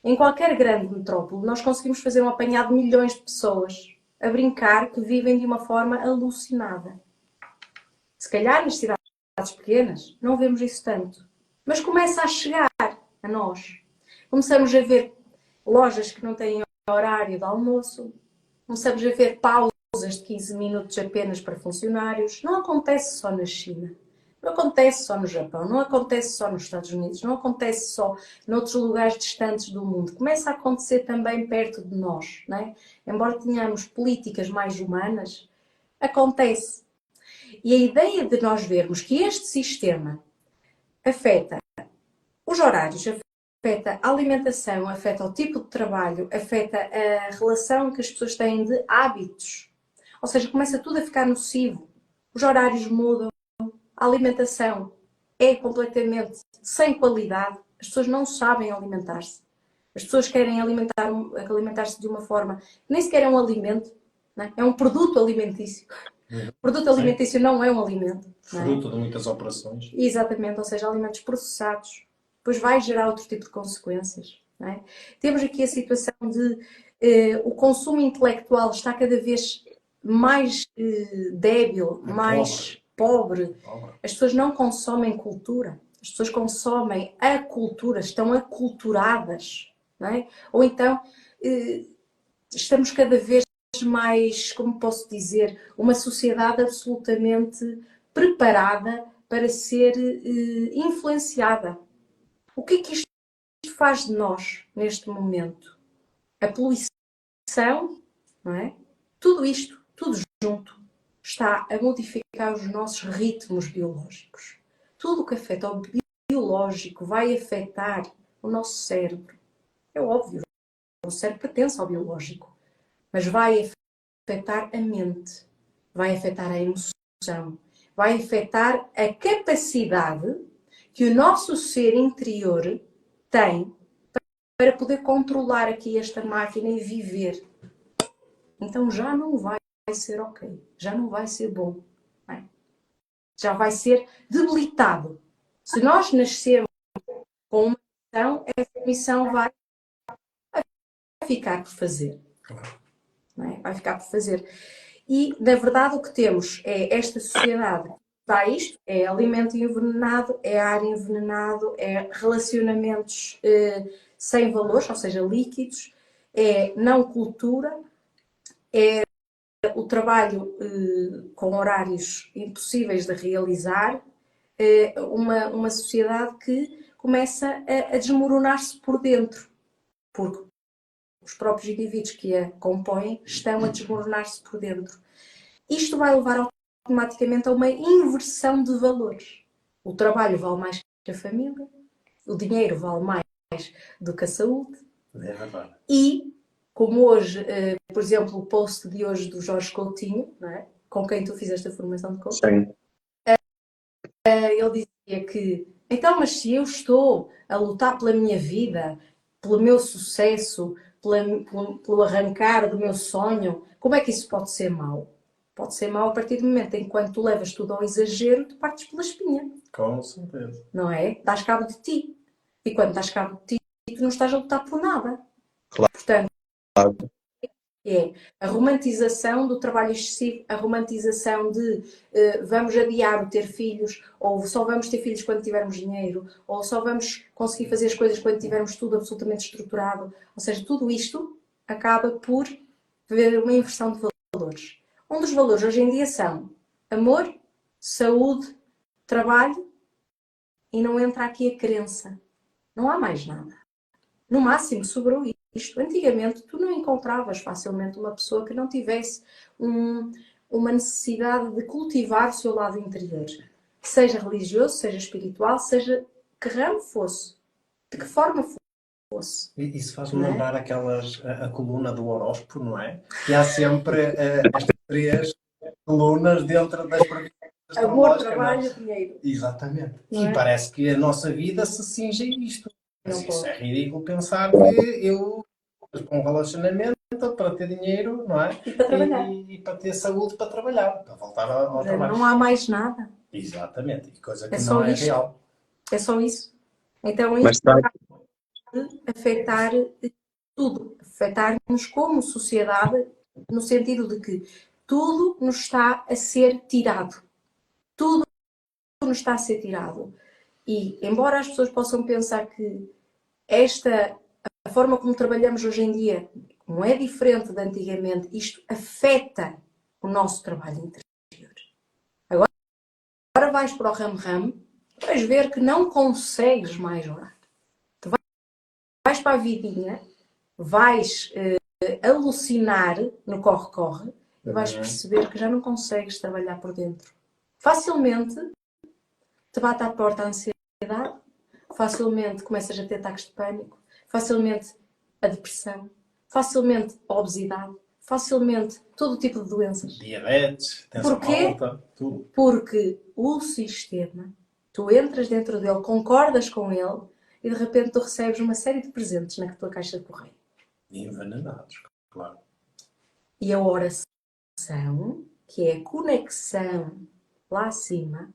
Em qualquer grande metrópole nós conseguimos fazer um apanhado de milhões de pessoas a brincar que vivem de uma forma alucinada. Se calhar nas cidades pequenas não vemos isso tanto. Mas começa a chegar a nós. Começamos a ver lojas que não têm horário de almoço. Começamos a ver pausas de 15 minutos apenas para funcionários. Não acontece só na China. Não acontece só no Japão. Não acontece só nos Estados Unidos. Não acontece só noutros lugares distantes do mundo. Começa a acontecer também perto de nós, não é? Embora tenhamos políticas mais humanas, acontece. E a ideia de nós vermos que este sistema afeta os horários, afeta a alimentação, afeta o tipo de trabalho, afeta a relação que as pessoas têm de hábitos. Ou seja, começa tudo a ficar nocivo. Os horários mudam, a alimentação é completamente sem qualidade, as pessoas não sabem alimentar-se. As pessoas querem alimentar-se de uma forma que nem sequer é um alimento, não é? É um produto alimentício. O produto alimentício não é um alimento. Fruto de muitas operações. Exatamente, ou seja, alimentos processados. Depois vai gerar outro tipo de consequências. Não é? Temos aqui a situação de o consumo intelectual está cada vez mais débil, mais pobre. As pessoas não consomem cultura. As pessoas consomem a cultura, estão aculturadas. Não é? Ou então estamos cada vez mais, como posso dizer, uma sociedade absolutamente preparada para ser influenciada. O que é que isto faz de nós neste momento? A poluição, não é? Tudo isto, tudo junto, está a modificar os nossos ritmos biológicos. Tudo o que afeta o biológico vai afetar o nosso cérebro. É óbvio, o cérebro pertence ao biológico, mas vai afetar a mente, vai afetar a emoção, vai afetar a capacidade que o nosso ser interior tem para poder controlar aqui esta máquina e viver. Então já não vai ser ok, já não vai ser bom, não é? Já vai ser debilitado. Se nós nascermos com uma missão, essa missão vai ficar por fazer. Não é? Vai ficar por fazer. E, na verdade, o que temos é esta sociedade que dá isto, é alimento envenenado, é ar envenenado, é relacionamentos sem valores, ou seja, líquidos, é não cultura, é o trabalho com horários impossíveis de realizar, uma sociedade que começa a desmoronar-se por dentro, porque os próprios indivíduos que a compõem estão a desmoronar-se por dentro. Isto vai levar automaticamente a uma inversão de valores. O trabalho vale mais que a família, o dinheiro vale mais do que a saúde. É verdade. E, como hoje, por exemplo, o post de hoje do Jorge Coutinho, não é? Com quem tu fizeste a formação de coach, ele dizia que, então, mas se eu estou a lutar pela minha vida, pelo meu sucesso, pelo arrancar do meu sonho, como é que isso pode ser mau? Pode ser mau a partir do momento em que, quando tu levas tudo ao exagero, tu partes pela espinha. Com certeza. Não é? Dás cabo de ti. E quando dás cabo de ti, tu não estás a lutar por nada. Claro. Portanto, é a romantização do trabalho excessivo, a romantização de vamos adiar o ter filhos, ou só vamos ter filhos quando tivermos dinheiro, ou só vamos conseguir fazer as coisas quando tivermos tudo absolutamente estruturado. Ou seja, tudo isto acaba por haver uma inversão de valores. Um dos valores hoje em dia são amor, saúde, trabalho, e não entra aqui a crença. Não há mais nada. No máximo sobrou isto. Antigamente tu não encontravas facilmente uma pessoa que não tivesse uma necessidade de cultivar o seu lado interior. Seja religioso, seja espiritual, seja que ramo fosse, de que forma fosse. Isso faz-me lembrar a coluna do horóscopo, não é? Que há sempre estas três colunas dentro das previsões Amor, astrológicas. trabalho, dinheiro. Exatamente. Não é? E parece que a nossa vida se cinge a isto. Mas Não isso pode. é ridículo pensar que eu, com um relacionamento, para ter dinheiro, não é? E para trabalhar. E para ter saúde para trabalhar, para voltar ao trabalho. Não há mais nada. Exatamente. E coisa que É só não é isto. real. É só isso. Então Mas isto vai afetar tudo. Afetar-nos como sociedade, no sentido de que tudo nos está a ser tirado. Tudo nos está a ser tirado. E, embora as pessoas possam pensar que a forma como trabalhamos hoje em dia não é diferente de antigamente, isto afeta o nosso trabalho interior. Agora vais para o ramo-ramo, vais ver que não consegues mais orar. Tu vais para a vidinha, vais alucinar no corre-corre e vais perceber que já não consegues trabalhar por dentro. Facilmente te bate à porta a ansiedade, facilmente começas a ter ataques de pânico, facilmente a depressão, facilmente a obesidade, facilmente todo tipo de doenças. Diabetes, tensão alta, tudo. Porque o sistema, tu entras dentro dele, concordas com ele e de repente tu recebes uma série de presentes na tua caixa de correio. Envenenados, claro. E a oração, que é a conexão lá acima,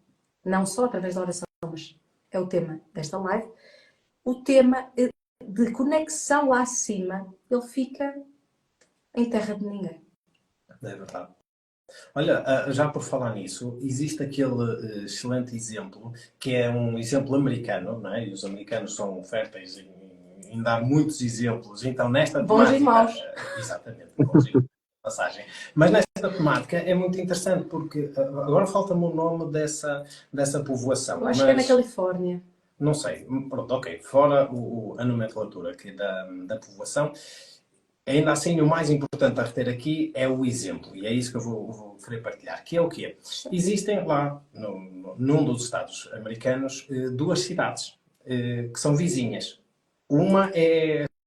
não só através da oração, mas é o tema desta live, o tema de conexão lá acima, ele fica em terra de ninguém. É verdade. Olha, já por falar nisso, existe aquele excelente exemplo, que é um exemplo americano, não é? E os americanos são férteis em dar muitos exemplos. Então, nesta bons temática... e maus. Exatamente, bons e maus, passagem. Mas nesta temática é muito interessante, porque agora falta-me o nome dessa povoação. Eu acho que é na Califórnia. Não sei, pronto, ok. Fora a nomenclatura aqui da povoação, ainda assim o mais importante a reter aqui é o exemplo, e é isso que eu vou querer partilhar, que é o quê? Existem lá, num dos estados americanos, duas cidades que são vizinhas. Uma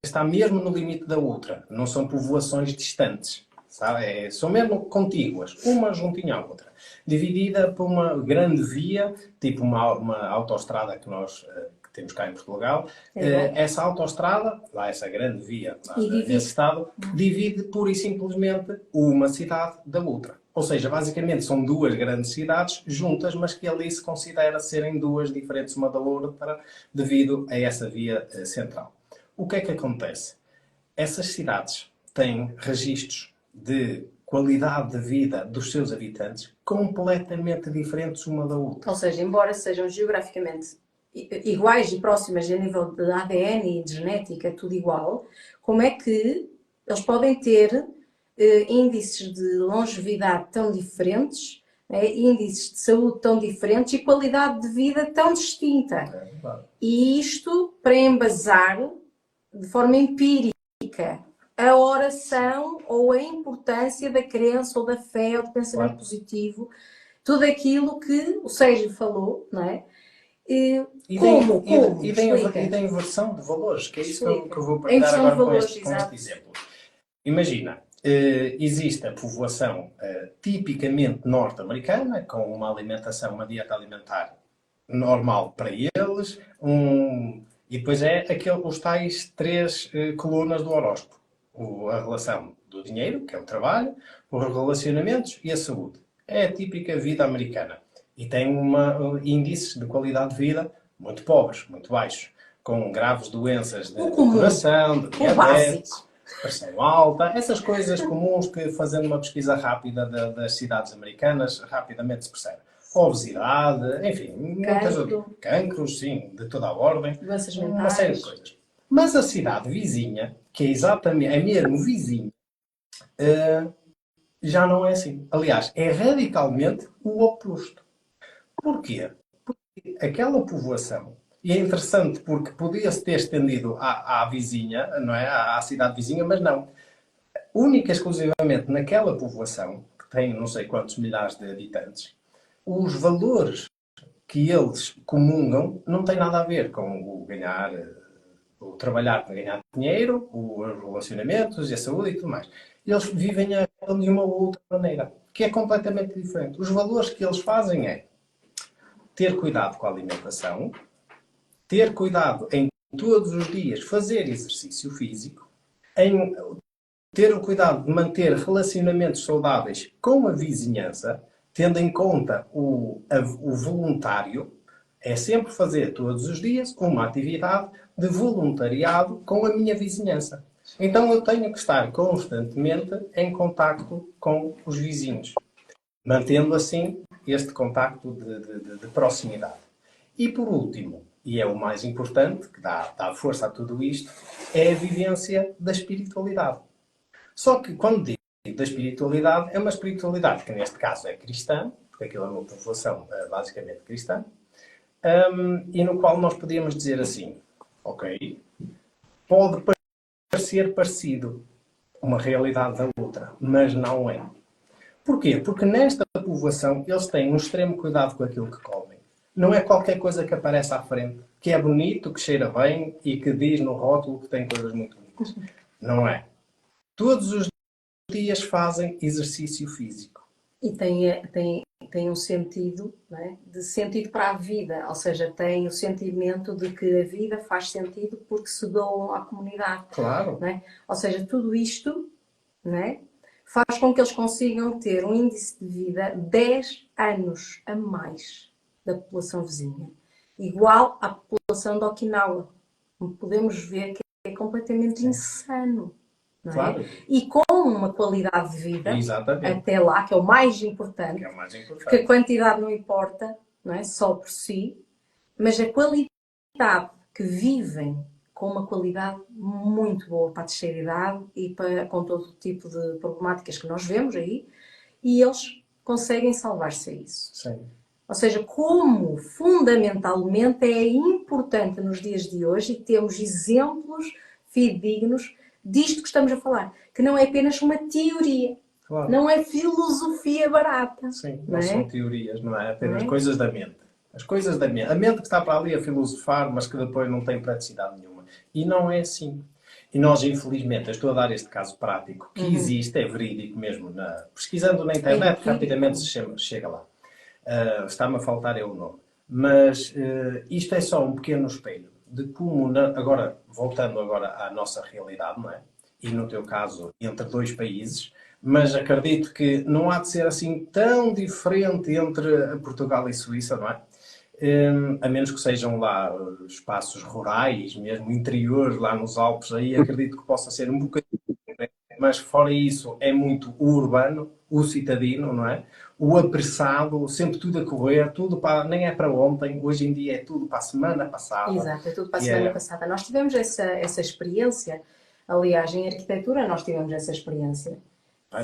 está mesmo no limite da outra, não são povoações distantes, sabe? São mesmo contíguas, uma juntinha à outra, dividida por uma grande via, tipo uma autoestrada que temos cá em Portugal, É. essa autoestrada, lá essa grande via lá E divide. nesse estado, divide pura e simplesmente uma cidade da outra. Ou seja, basicamente são duas grandes cidades juntas, mas que ali se considera serem duas diferentes uma da outra devido a essa via central. O que é que acontece? Essas cidades têm registros de qualidade de vida dos seus habitantes completamente diferentes uma da outra. Ou seja, embora sejam geograficamente iguais e próximas a nível de ADN e de genética, tudo igual, como é que eles podem ter índices de longevidade tão diferentes, né, índices de saúde tão diferentes e qualidade de vida tão distinta? É verdade. E isto para embasar de forma empírica a oração ou a importância da crença ou da fé ou do pensamento positivo, tudo aquilo que o Sérgio falou, não é? E da inversão de valores, que é isso que eu vou partilhar agora com este exemplo. Imagina, existe a povoação tipicamente norte-americana, com uma alimentação, uma dieta alimentar normal para eles, e depois os tais 3 colunas do horóscopo. A relação do dinheiro, que é o trabalho, os relacionamentos e a saúde. É a típica vida americana. E tem índices de qualidade de vida muito pobres, muito baixos, com graves doenças de coração, de diabetes, pressão alta, essas coisas comuns que, fazendo uma pesquisa rápida das cidades americanas, rapidamente se percebe. Obesidade, enfim, muitas cancros, sim, de toda a ordem, doenças mentais, uma série de coisas. Mas a cidade vizinha, que é exatamente, é mesmo vizinha, já não é assim. Aliás, é radicalmente o oposto. Porquê? Porque aquela povoação, e é interessante porque podia-se ter estendido à vizinha, não é? À cidade vizinha, mas não. Única e exclusivamente naquela povoação, que tem não sei quantos milhares de habitantes, os valores que eles comungam não têm nada a ver com o ganhar, o trabalhar para ganhar dinheiro, os relacionamentos e a saúde e tudo mais. Eles vivem de uma ou outra maneira, que é completamente diferente. Os valores que eles fazem é ter cuidado com a alimentação, ter cuidado em todos os dias fazer exercício físico, em ter o cuidado de manter relacionamentos saudáveis com a vizinhança, tendo em conta o voluntário, é sempre fazer todos os dias uma atividade de voluntariado com a minha vizinhança. Então eu tenho que estar constantemente em contacto com os vizinhos, mantendo assim este contacto de proximidade. E por último, e é o mais importante, que dá força a tudo isto, é a vivência da espiritualidade. Só que quando digo da espiritualidade, é uma espiritualidade que neste caso é cristã, porque aquilo é uma povoação basicamente cristã, e no qual nós podíamos dizer assim, ok, pode parecer parecido uma realidade da outra, mas não é. Porquê? Porque nesta povoação eles têm um extremo cuidado com aquilo que comem. Não é qualquer coisa que aparece à frente, que é bonito, que cheira bem e que diz no rótulo que tem coisas muito bonitas. Não é. Todos os dias fazem exercício físico. E tem um sentido, não é? De sentido para a vida, ou seja, tem o sentimento de que a vida faz sentido porque se doam à comunidade. Claro. Não é? Ou seja, tudo isto, não é? Faz com que eles consigam ter um índice de vida 10 anos a mais da população vizinha, igual à população de Okinawa. Podemos ver que é completamente insano. Não é? Claro. E com uma qualidade de vida, exatamente, até lá, que é o mais importante, é o mais importante. Porque a quantidade não importa, não é? Só por si, mas a qualidade que vivem com uma qualidade muito boa para a terceira idade e com todo o tipo de problemáticas que nós vemos aí, e eles conseguem salvar-se a isso. Sim. Ou seja, como fundamentalmente é importante nos dias de hoje e temos exemplos fidedignos disto que estamos a falar, que não é apenas uma teoria, Claro. Não é filosofia barata. Sim, não são teorias, não é apenas coisas da mente. As coisas da mente. A mente que está para ali a filosofar, mas que depois não tem praticidade nenhuma. E não é assim. E nós, infelizmente, eu estou a dar este caso prático, que existe, é verídico mesmo, pesquisando na internet, rapidamente se chega lá. Está-me a faltar o nome. Mas isto é só um pequeno espelho de como, agora, voltando agora à nossa realidade, não é? E no teu caso, entre dois países, mas acredito que não há de ser assim tão diferente entre Portugal e Suíça, não é? A menos que sejam lá espaços rurais, mesmo interiores, lá nos Alpes, aí acredito que possa ser um bocadinho, mas fora isso é muito o urbano, o citadino, não é? O apressado, sempre tudo a correr, tudo para, nem é para ontem, hoje em dia é tudo para a semana passada. Exato, é tudo para a semana passada. Nós tivemos essa experiência, aliás, em arquitetura nós tivemos essa experiência.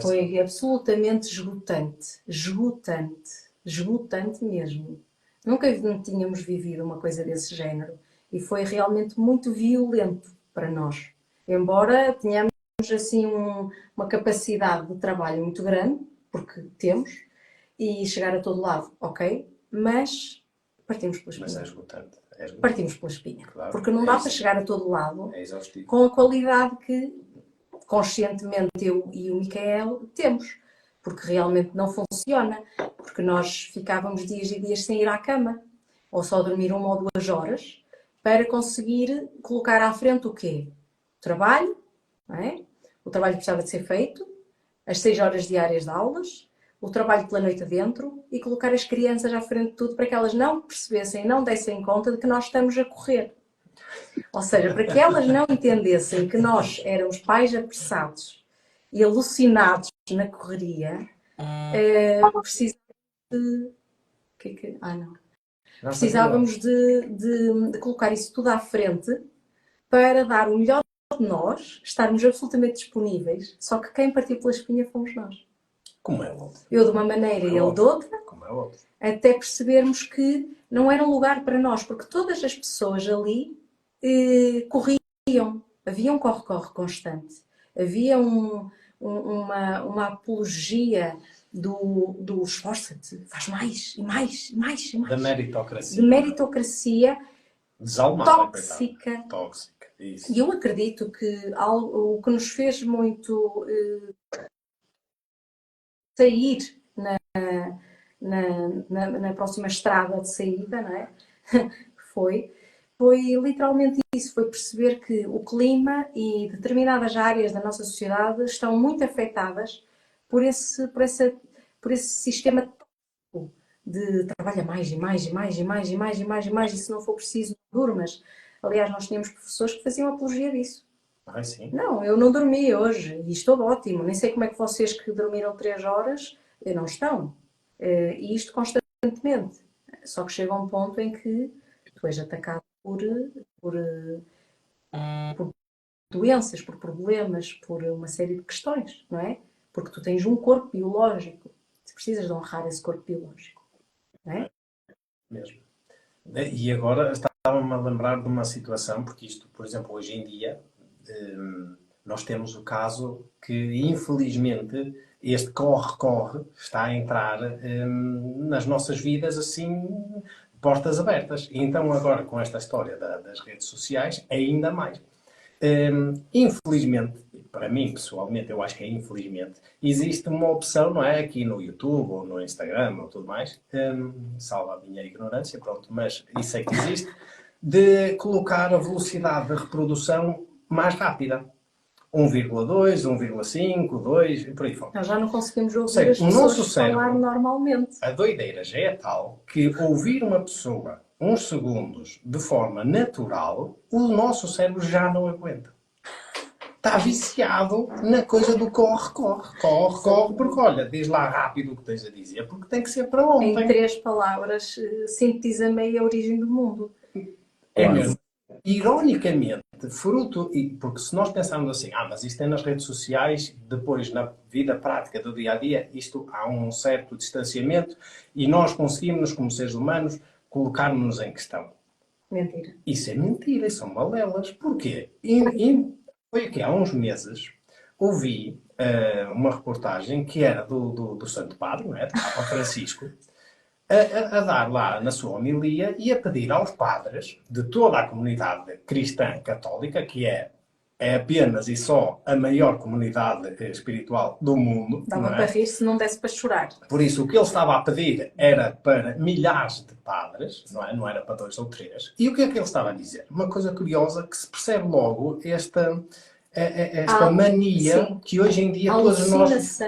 Foi absolutamente esgotante, esgotante, esgotante mesmo. Nunca tínhamos vivido uma coisa desse género e foi realmente muito violento para nós. Embora tenhamos assim uma capacidade de trabalho muito grande, porque temos, e chegar a todo lado, ok? Mas partimos pela espinha. Mas é esgotante. Partimos pela espinha. Claro. Porque não dá para chegar a todo lado exaustivo. com a qualidade que conscientemente eu e o Micael temos. Porque realmente não funciona. Porque nós ficávamos dias e dias sem ir à cama. Ou só dormir 1 ou 2 horas para conseguir colocar à frente o quê? O trabalho, não é? O trabalho que precisava de ser feito, as 6 horas diárias de aulas, o trabalho pela noite adentro e colocar as crianças à frente de tudo para que elas não percebessem, não dessem conta de que nós estamos a correr. Ou seja, para que elas não entendessem que nós éramos pais apressados e alucinados na correria, precisávamos de colocar isso tudo à frente para dar o melhor de nós, estarmos absolutamente disponíveis, só que quem partiu pela espinha fomos nós. Como é óbvio. Eu de uma maneira e ele de outra, como é óbvio, até percebermos que não era um lugar para nós, porque todas as pessoas ali corriam, havia um corre-corre constante, havia uma apologia do esforça-te, faz mais e mais e mais e mais. Da meritocracia. De meritocracia desalmada, tóxica. Tóxica, isso. E eu acredito que o que nos fez muito sair na próxima estrada de saída, não é? foi literalmente isso, foi perceber que o clima e determinadas áreas da nossa sociedade estão muito afetadas por esse sistema de trabalha mais e mais e mais e mais e mais e mais e mais e se não for preciso, durmas. Aliás, nós tínhamos professores que faziam apologia disso. Sim. Não, eu não dormi hoje e estou ótimo. Nem sei como é que vocês que dormiram 3 horas não estão. E isto constantemente. Só que chega um ponto em que tu és atacado por doenças, por problemas, por uma série de questões, não é? Porque tu tens um corpo biológico. Tu precisas de honrar esse corpo biológico, não é? Mesmo. E agora estava-me a lembrar de uma situação, porque isto, por exemplo, hoje em dia, nós temos o caso que, infelizmente, este corre-corre está a entrar nas nossas vidas assim, portas abertas. E então agora, com esta história das redes sociais, ainda mais. Infelizmente, para mim pessoalmente, eu acho que é infelizmente, existe uma opção, não é? Aqui no YouTube ou no Instagram ou tudo mais, salva a minha ignorância, pronto, mas isso é que existe, de colocar a velocidade de reprodução mais rápida. 1,2, 1,5, 2 e por aí fora. Nós já não conseguimos ouvir as pessoas falar normalmente. A doideira já é tal que ouvir uma pessoa uns segundos de forma natural, o nosso cérebro já não aguenta. Está viciado na coisa do corre, porque olha, diz lá rápido o que tens a dizer, porque tem que ser para ontem. Em 3 palavras, sintetiza-me a origem do mundo. É mesmo. Ironicamente, porque se nós pensarmos assim, mas isto é nas redes sociais, depois na vida prática do dia a dia, isto há um certo distanciamento e nós conseguimos, como seres humanos, colocar-nos em questão. Mentira. Isso é mentira, isso são balelas. Porquê? Foi aqui há uns meses, ouvi uma reportagem que era do Santo Padre, não é? De Papa Francisco, a dar lá na sua homilia e a pedir aos padres de toda a comunidade cristã católica, que é é apenas e só a maior comunidade espiritual do mundo. Dava Não para é? rir se não desse para chorar. Por isso, o que ele estava a pedir era para milhares de padres, não é? Não era para 2 ou 3. E o que é que ele estava a dizer? Uma coisa curiosa que se percebe logo esta mania sim. que hoje em dia todos nós...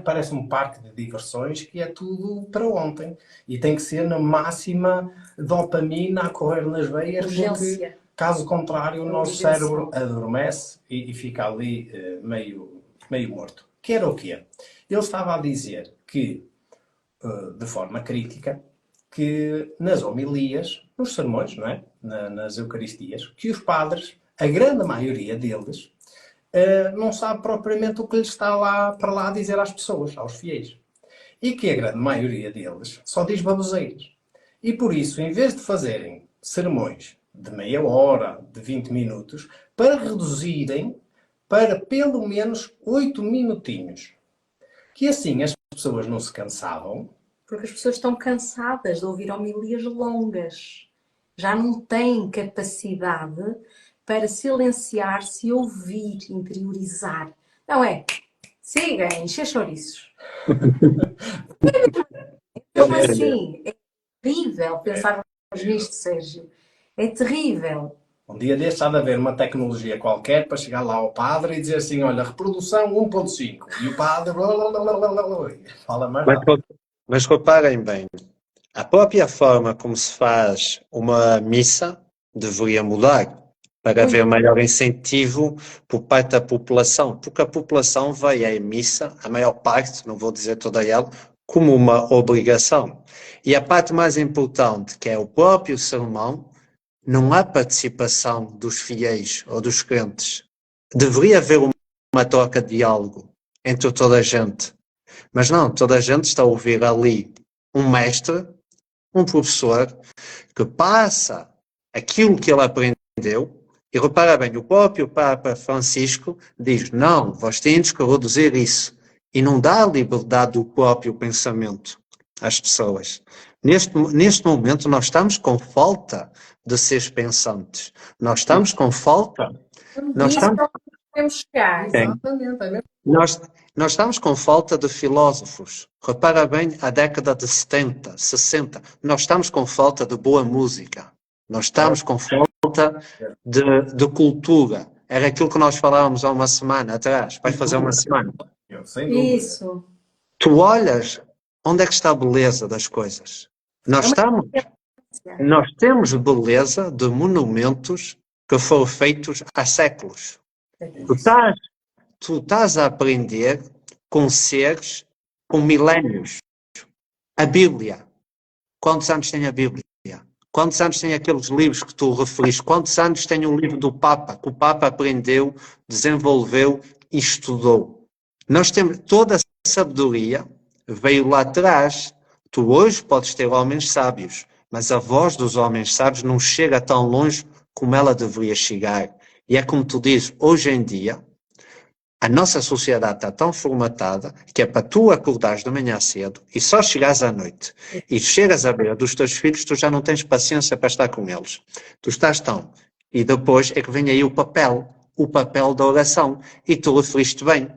parece um parque de diversões que é tudo para ontem. E tem que ser na máxima dopamina a correr nas veias, urgência. Porque, caso contrário, o nosso cérebro adormece e fica ali meio morto. Que era o quê? Ele estava a dizer que, de forma crítica, que nas homilias, nos sermões, não é? Nas eucaristias, que os padres, a grande maioria deles, não sabe propriamente o que lhe está lá para lá dizer às pessoas, aos fiéis. E que a grande maioria deles só diz baboseiras. E por isso, em vez de fazerem sermões de meia hora, de 20 minutos, para reduzirem para pelo menos 8 minutinhos. Que assim as pessoas não se cansavam. Porque as pessoas estão cansadas de ouvir homilias longas. Já não têm capacidade para silenciar-se e ouvir, interiorizar. Não é? Siga, encher chouriços. Então, assim, é terrível pensarmos nisto, Sérgio. É terrível. Um dia destes há de haver uma tecnologia qualquer para chegar lá ao padre e dizer assim, olha, reprodução 1.5. E o padre... fala mais rápido. Mas reparem bem, a própria forma como se faz uma missa deveria mudar para haver maior incentivo por parte da população, porque a população vai à missa, a maior parte, não vou dizer toda ela, como uma obrigação. E a parte mais importante, que é o próprio sermão, não há participação dos fiéis ou dos crentes. Deveria haver uma troca de diálogo entre toda a gente. Mas não, toda a gente está a ouvir ali um mestre, um professor, que passa aquilo que ele aprendeu. E repara bem, o próprio Papa Francisco diz, não, vós tendes que reduzir isso. E não dá a liberdade do próprio pensamento às pessoas. Neste momento nós estamos com falta de seres pensantes. Nós estamos com falta... Nós estamos com falta de filósofos. Repara bem, a década de 70, 60, nós estamos com falta de boa música. Nós estamos com falta de cultura. Era aquilo que nós falávamos há uma semana atrás. Vai fazer uma semana. Isso. Tu olhas, onde é que está a beleza das coisas? Nós temos beleza de monumentos que foram feitos há séculos. Tu estás a aprender com seres com milénios. A Bíblia. Quantos anos tem a Bíblia? Quantos anos tem aqueles livros que tu referiste? Quantos anos tem o livro do Papa, que o Papa aprendeu, desenvolveu e estudou? Nós temos toda a sabedoria, veio lá atrás. Tu hoje podes ter homens sábios, mas a voz dos homens sábios não chega tão longe como ela deveria chegar. E é como tu dizes, hoje em dia, a nossa sociedade está tão formatada que é para tu acordares de manhã cedo e só chegares à noite e chegas à beira dos teus filhos, tu já não tens paciência para estar com eles. Tu estás tão. E depois é que vem aí o papel da oração. E tu referiste bem.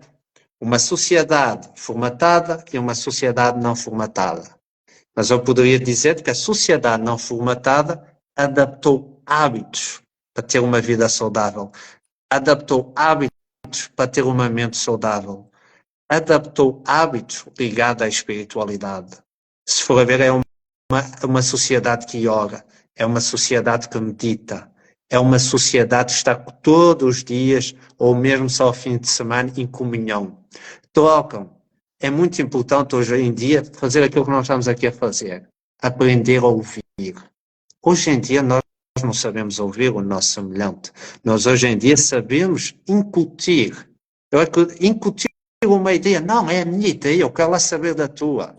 Uma sociedade formatada e uma sociedade não formatada. Mas eu poderia dizer que a sociedade não formatada adaptou hábitos para ter uma vida saudável. Adaptou hábitos para ter uma mente saudável. Adaptou hábitos ligados à espiritualidade. Se for a ver, é uma sociedade que ora, é uma sociedade que medita, é uma sociedade que está todos os dias, ou mesmo só ao fim de semana, em comunhão. Trocam. É muito importante hoje em dia fazer aquilo que nós estamos aqui a fazer. Aprender a ouvir. Hoje em dia nós não sabemos ouvir o nosso semelhante. Nós hoje em dia sabemos incutir. Incutir uma ideia. Não, é a minha ideia, eu quero lá saber da tua.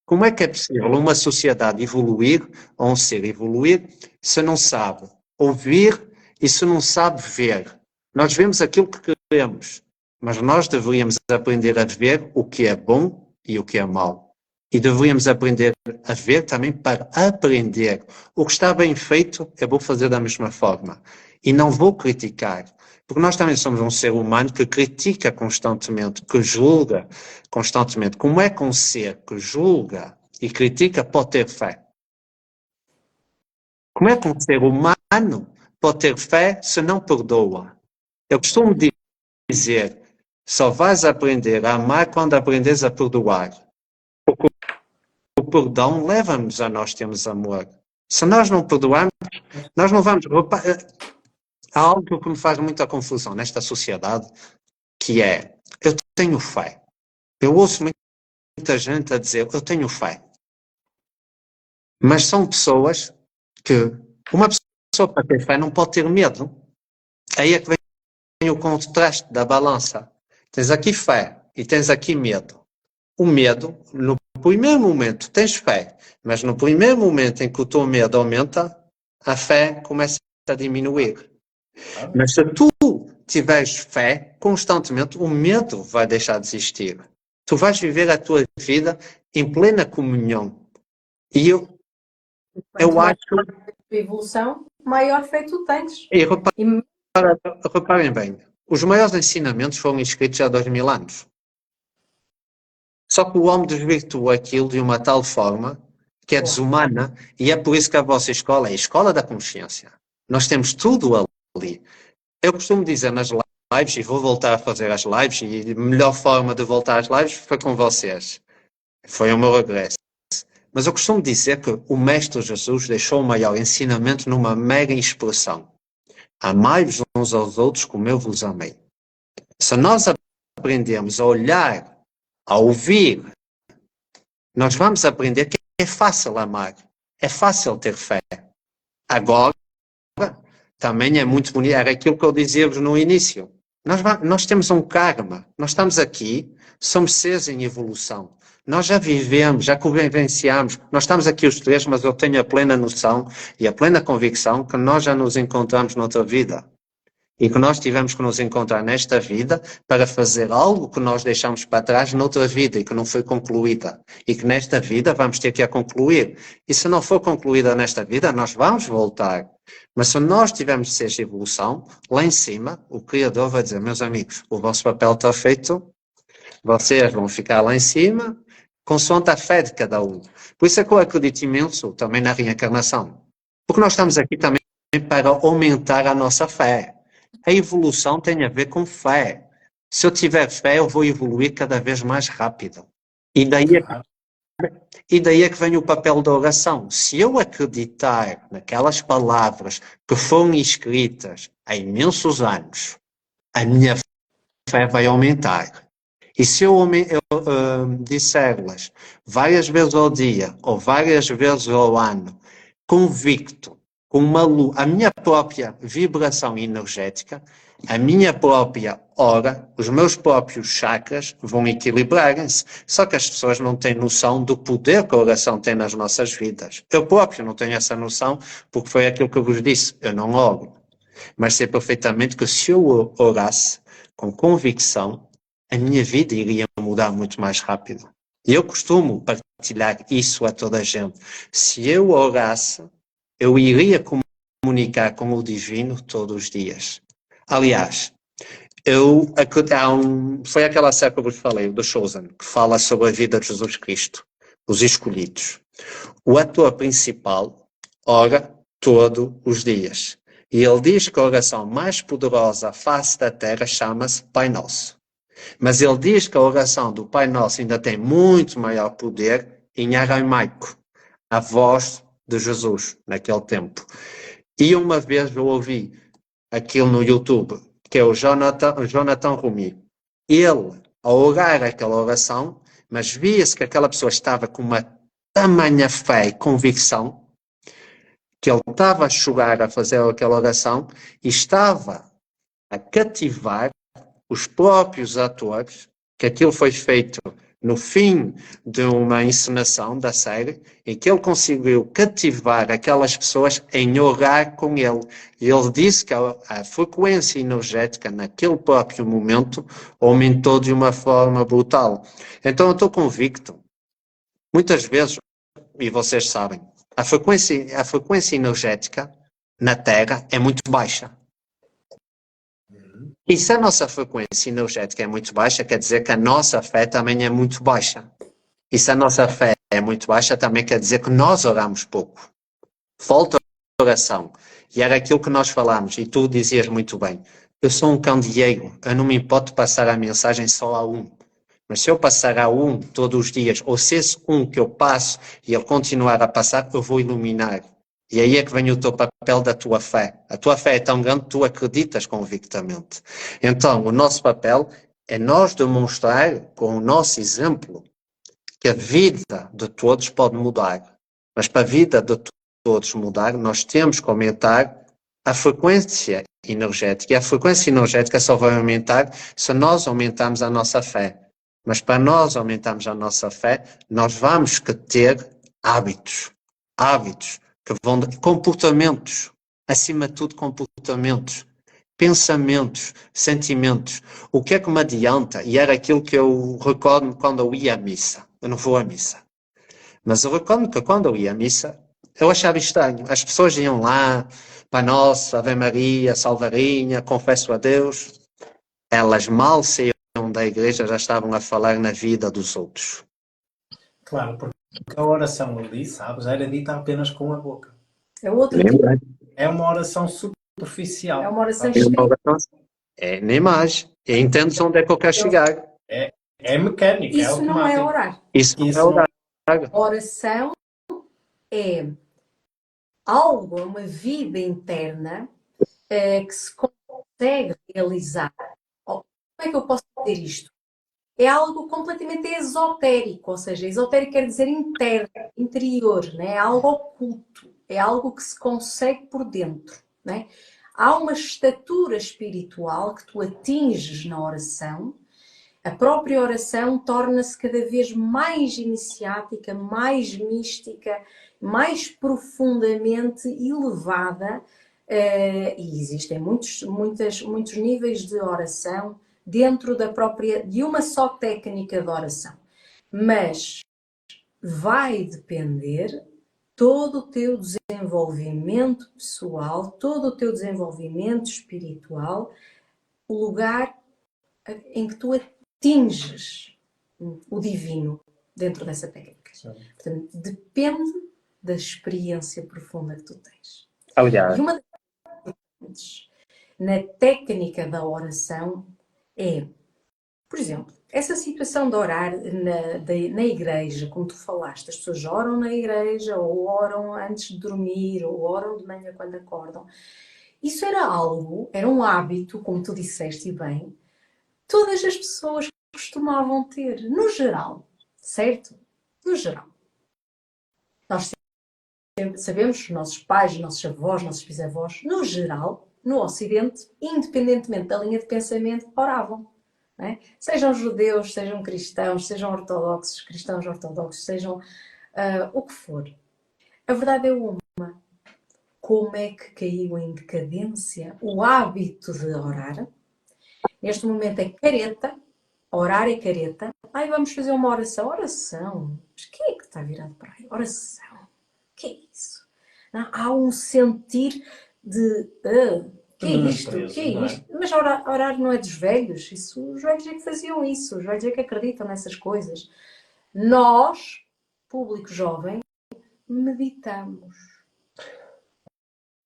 Como é que é possível uma sociedade evoluir, ou um ser evoluir, se não sabe ouvir e se não sabe ver? Nós vemos aquilo que queremos, mas nós deveríamos aprender a ver o que é bom e o que é mau. E deveríamos aprender a ver também para aprender. O que está bem feito, eu vou fazer da mesma forma. E não vou criticar. Porque nós também somos um ser humano que critica constantemente, que julga constantemente. Como é que um ser que julga e critica pode ter fé? Como é que um ser humano pode ter fé se não perdoa? Eu costumo dizer, só vais aprender a amar quando aprendes a perdoar. Porque o perdão leva-nos a nós termos amor. Se nós não perdoarmos, nós não vamos... Há algo que me faz muita confusão nesta sociedade, que é, eu tenho fé. Eu ouço muita gente a dizer, eu tenho fé. Mas são pessoas que, uma pessoa para ter fé não pode ter medo. Aí é que vem o contraste da balança. Tens aqui fé e tens aqui medo. O medo, no primeiro momento tens fé, mas no primeiro momento em que o teu medo aumenta, a fé começa a diminuir. Mas se tu tiveres fé, constantemente o medo vai deixar de existir. Tu vais viver a tua vida em plena comunhão. E eu acho... A evolução, maior fé tu tens. E reparem bem, os maiores ensinamentos foram escritos há 2000 anos. Só que o homem desvirtuou aquilo de uma tal forma que é desumana, e é por isso que a vossa escola é a escola da consciência. Nós temos tudo ali. Eu costumo dizer nas lives, e vou voltar a fazer as lives, e a melhor forma de voltar às lives foi com vocês. Foi o meu regresso. Mas eu costumo dizer que o Mestre Jesus deixou o maior ensinamento numa mega expressão. Amai-vos uns aos outros como eu vos amei. Se nós aprendemos a olhar, a ouvir, nós vamos aprender que é fácil amar. É fácil ter fé. Agora, também é muito bonito. Era aquilo que eu dizia-vos no início. Nós temos um karma. Nós estamos aqui, somos seres em evolução. Nós já vivemos, já convivenciamos. Nós estamos aqui os três, mas eu tenho a plena noção e a plena convicção que nós já nos encontramos noutra vida. E que nós tivemos que nos encontrar nesta vida para fazer algo que nós deixamos para trás noutra vida e que não foi concluída. E que nesta vida vamos ter que a concluir. E se não for concluída nesta vida, nós vamos voltar. Mas se nós tivermos essa evolução, lá em cima, o Criador vai dizer, meus amigos, o vosso papel está feito, vocês vão ficar lá em cima, consoante a fé de cada um. Por isso é que eu acredito imenso também na reencarnação. Porque nós estamos aqui também para aumentar a nossa fé. A evolução tem a ver com fé. Se eu tiver fé, eu vou evoluir cada vez mais rápido. E daí é que vem o papel da oração. Se eu acreditar naquelas palavras que foram escritas há imensos anos, a minha fé vai aumentar. E se eu disser-las várias vezes ao dia ou várias vezes ao ano, convicto, com uma luz, a minha própria vibração energética, a minha própria hora, os meus próprios chakras vão equilibrarem-se. Só que as pessoas não têm noção do poder que a oração tem nas nossas vidas. Eu próprio não tenho essa noção, porque foi aquilo que eu vos disse, eu não oro. Mas sei perfeitamente que se eu orasse com convicção, a minha vida iria mudar muito mais rápido. E eu costumo partilhar isso a toda a gente. Se eu orasse, eu iria comunicar com o Divino todos os dias. Aliás, foi aquela série que eu vos falei, do Chosen, que fala sobre a vida de Jesus Cristo, os escolhidos. O ator principal ora todos os dias. E ele diz que a oração mais poderosa à face da terra chama-se Pai Nosso. Mas ele diz que a oração do Pai Nosso ainda tem muito maior poder em aramaico, a voz de Jesus, naquele tempo. E uma vez eu ouvi aquilo no YouTube, que é o Jonathan Rumi. Ele, a orar aquela oração, mas via-se que aquela pessoa estava com uma tamanha fé e convicção, que ele estava a chorar a fazer aquela oração e estava a cativar os próprios atores, que aquilo foi feito no fim de uma encenação da série, em que ele conseguiu cativar aquelas pessoas em orar com ele. E ele disse que a frequência energética naquele próprio momento aumentou de uma forma brutal. Então eu estou convicto, muitas vezes, e vocês sabem, a frequência energética na Terra é muito baixa. E se a nossa frequência energética é muito baixa, quer dizer que a nossa fé também é muito baixa. E se a nossa fé é muito baixa, também quer dizer que nós oramos pouco. Falta oração. E era aquilo que nós falámos, e tu dizias muito bem. Eu sou um candeeiro, eu não me importo passar a mensagem só a um. Mas se eu passar a um todos os dias, ou se esse um que eu passo e ele continuar a passar, eu vou iluminar. E aí é que vem o teu papel da tua fé. A tua fé é tão grande que tu acreditas convictamente. Então, o nosso papel é nós demonstrar, com o nosso exemplo, que a vida de todos pode mudar. Mas para a vida de todos mudar, nós temos que aumentar a frequência energética. E a frequência energética só vai aumentar se nós aumentarmos a nossa fé. Mas para nós aumentarmos a nossa fé, nós vamos que ter hábitos. Hábitos que vão de comportamentos. Acima de tudo, comportamentos. Pensamentos, sentimentos. O que é que me adianta? E era aquilo que eu recordo quando eu ia à missa. Eu não vou à missa. Mas eu recordo que quando eu ia à missa, eu achava estranho. As pessoas iam lá, Pai Nosso, Ave Maria, Salvarinha, confesso a Deus. Elas mal saíam da igreja, já estavam a falar na vida dos outros. Claro, porque a oração ali, sabes, era dita apenas com a boca. É outro tipo. É uma oração superficial. É uma oração sabes? escrita. É nem mais. E entendes onde é que eu quero chegar. É mecânico, é Isso não é automático. orar. Isso não é Isso orar. Oração é algo, uma vida interna que se consegue realizar. Como é que eu posso dizer isto? É algo completamente esotérico, ou seja, esotérico quer dizer interno, interior, né? É algo oculto, é algo que se consegue por dentro, né? Há uma estatura espiritual que tu atinges na oração. A própria oração torna-se cada vez mais iniciática, mais mística, mais profundamente elevada, e existem muitos níveis de oração dentro de uma só técnica de oração. Mas vai depender todo o teu desenvolvimento pessoal, todo o teu desenvolvimento espiritual, o lugar em que tu atinges o divino dentro dessa técnica. Sim. Portanto, depende da experiência profunda que tu tens. Aliás, E uma das na técnica da oração é, por exemplo, essa situação de orar na igreja, como tu falaste, as pessoas oram na igreja, ou oram antes de dormir, ou oram de manhã quando acordam. Isso era um hábito, como tu disseste bem, todas as pessoas costumavam ter, no geral, certo? No geral. Nós sabemos, os nossos pais, os nossos avós, os nossos bisavós, no geral, no Ocidente, independentemente da linha de pensamento, oravam. Não é? Sejam judeus, sejam cristãos, sejam ortodoxos, cristãos ortodoxos, sejam o que for. A verdade é uma. Como é que caiu em decadência o hábito de orar? Neste momento é careta, orar é careta. Ai, vamos fazer uma oração. Oração? Mas quem é que está virado para aí? Oração? O que é isso? Não, há um sentir de... que é isto? Que é isto? Mas orar não é dos velhos. Os velhos é que faziam isso. Os velhos é que acreditam nessas coisas. Nós, público jovem, meditamos.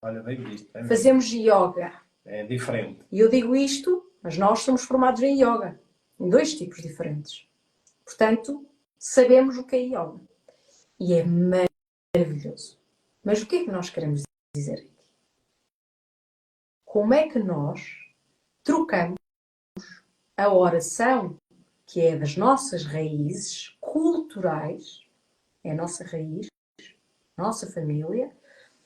Olha, bem visto. Fazemos yoga. É diferente. E eu digo isto, mas nós somos formados em yoga. Em 2 tipos diferentes. Portanto, sabemos o que é yoga. E é maravilhoso. Mas o que é que nós queremos dizer aqui? Como é que nós trocamos a oração, que é das nossas raízes culturais, é a nossa raiz, nossa família,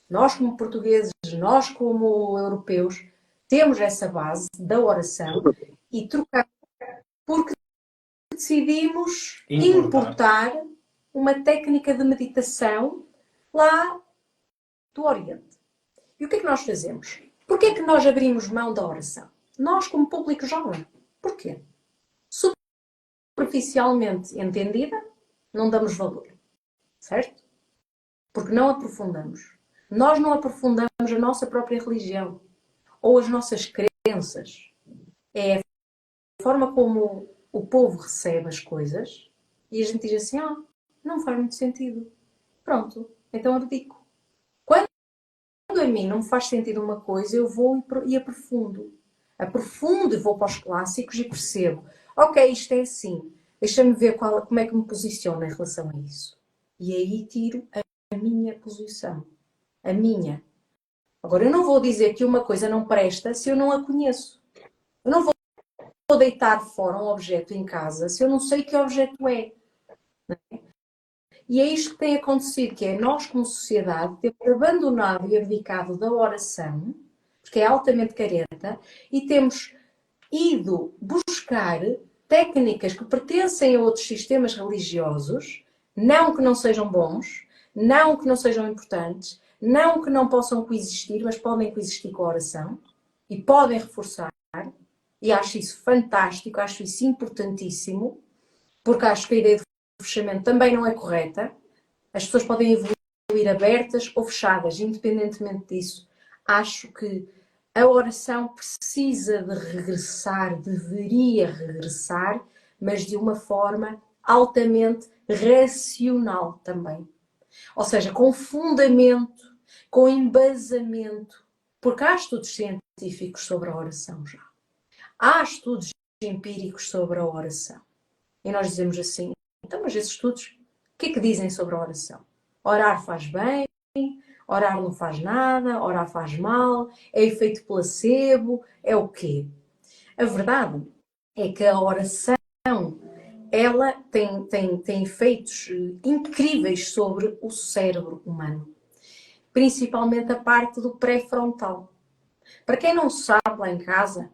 nós como portugueses, nós como europeus, temos essa base da oração e trocamos porque decidimos importar uma técnica de meditação lá do Oriente. E o que é que nós fazemos? Porquê é que nós abrimos mão da oração? Nós, como público jovem. Porquê? Superficialmente entendida, não damos valor. Certo? Porque não aprofundamos. Nós não aprofundamos a nossa própria religião ou as nossas crenças. É a forma como o povo recebe as coisas e a gente diz assim, não faz muito sentido. Pronto, então abdico. Quando a mim não me faz sentido uma coisa, eu vou e aprofundo. Aprofundo e vou para os clássicos e percebo. Ok, isto é assim. Deixa-me ver como é que me posiciono em relação a isso. E aí tiro a minha posição. A minha. Agora, eu não vou dizer que uma coisa não presta se eu não a conheço. Eu não vou deitar fora um objeto em casa se eu não sei que objeto é. E é isto que tem acontecido, que é nós como sociedade temos abandonado e abdicado da oração, porque é altamente careta, e temos ido buscar técnicas que pertencem a outros sistemas religiosos, não que não sejam bons, não que não sejam importantes, não que não possam coexistir, mas podem coexistir com a oração e podem reforçar. E acho isso fantástico, acho isso importantíssimo, porque acho que a ideia de fechamento também não é correta. As pessoas podem evoluir abertas ou fechadas, independentemente disso. Acho que a oração precisa de regressar, deveria regressar, mas de uma forma altamente racional também. Ou seja, com fundamento, com embasamento, porque há estudos científicos sobre a oração já. Há estudos empíricos sobre a oração. E nós dizemos assim, então, mas esses estudos, o que é que dizem sobre a oração? Orar faz bem, orar não faz nada, orar faz mal, é efeito placebo, é o quê? A verdade é que a oração, ela tem efeitos incríveis sobre o cérebro humano. Principalmente a parte do pré-frontal. Para quem não sabe lá em casa,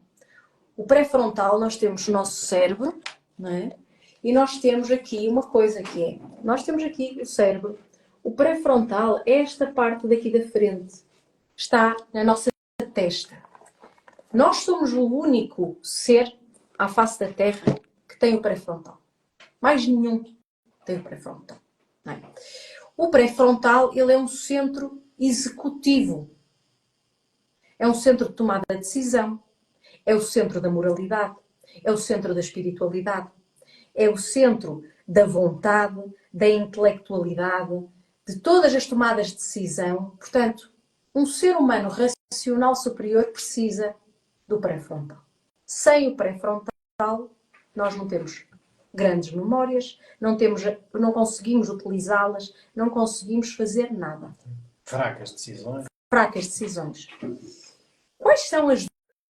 o pré-frontal, nós temos o nosso cérebro, não é? E nós temos aqui uma coisa que é, nós temos aqui o cérebro. O pré-frontal é esta parte daqui da frente. Está na nossa testa. Nós somos o único ser à face da Terra que tem o pré-frontal. Mais nenhum tem o pré-frontal. Não é? O pré-frontal, ele é um centro executivo. É um centro de tomada de decisão. É o centro da moralidade. É o centro da espiritualidade. É o centro da vontade, da intelectualidade, de todas as tomadas de decisão. Portanto, um ser humano racional superior precisa do pré-frontal. Sem o pré-frontal, nós não temos grandes memórias, não conseguimos utilizá-las, não conseguimos fazer nada. Fracas decisões. Fracas decisões. Quais são as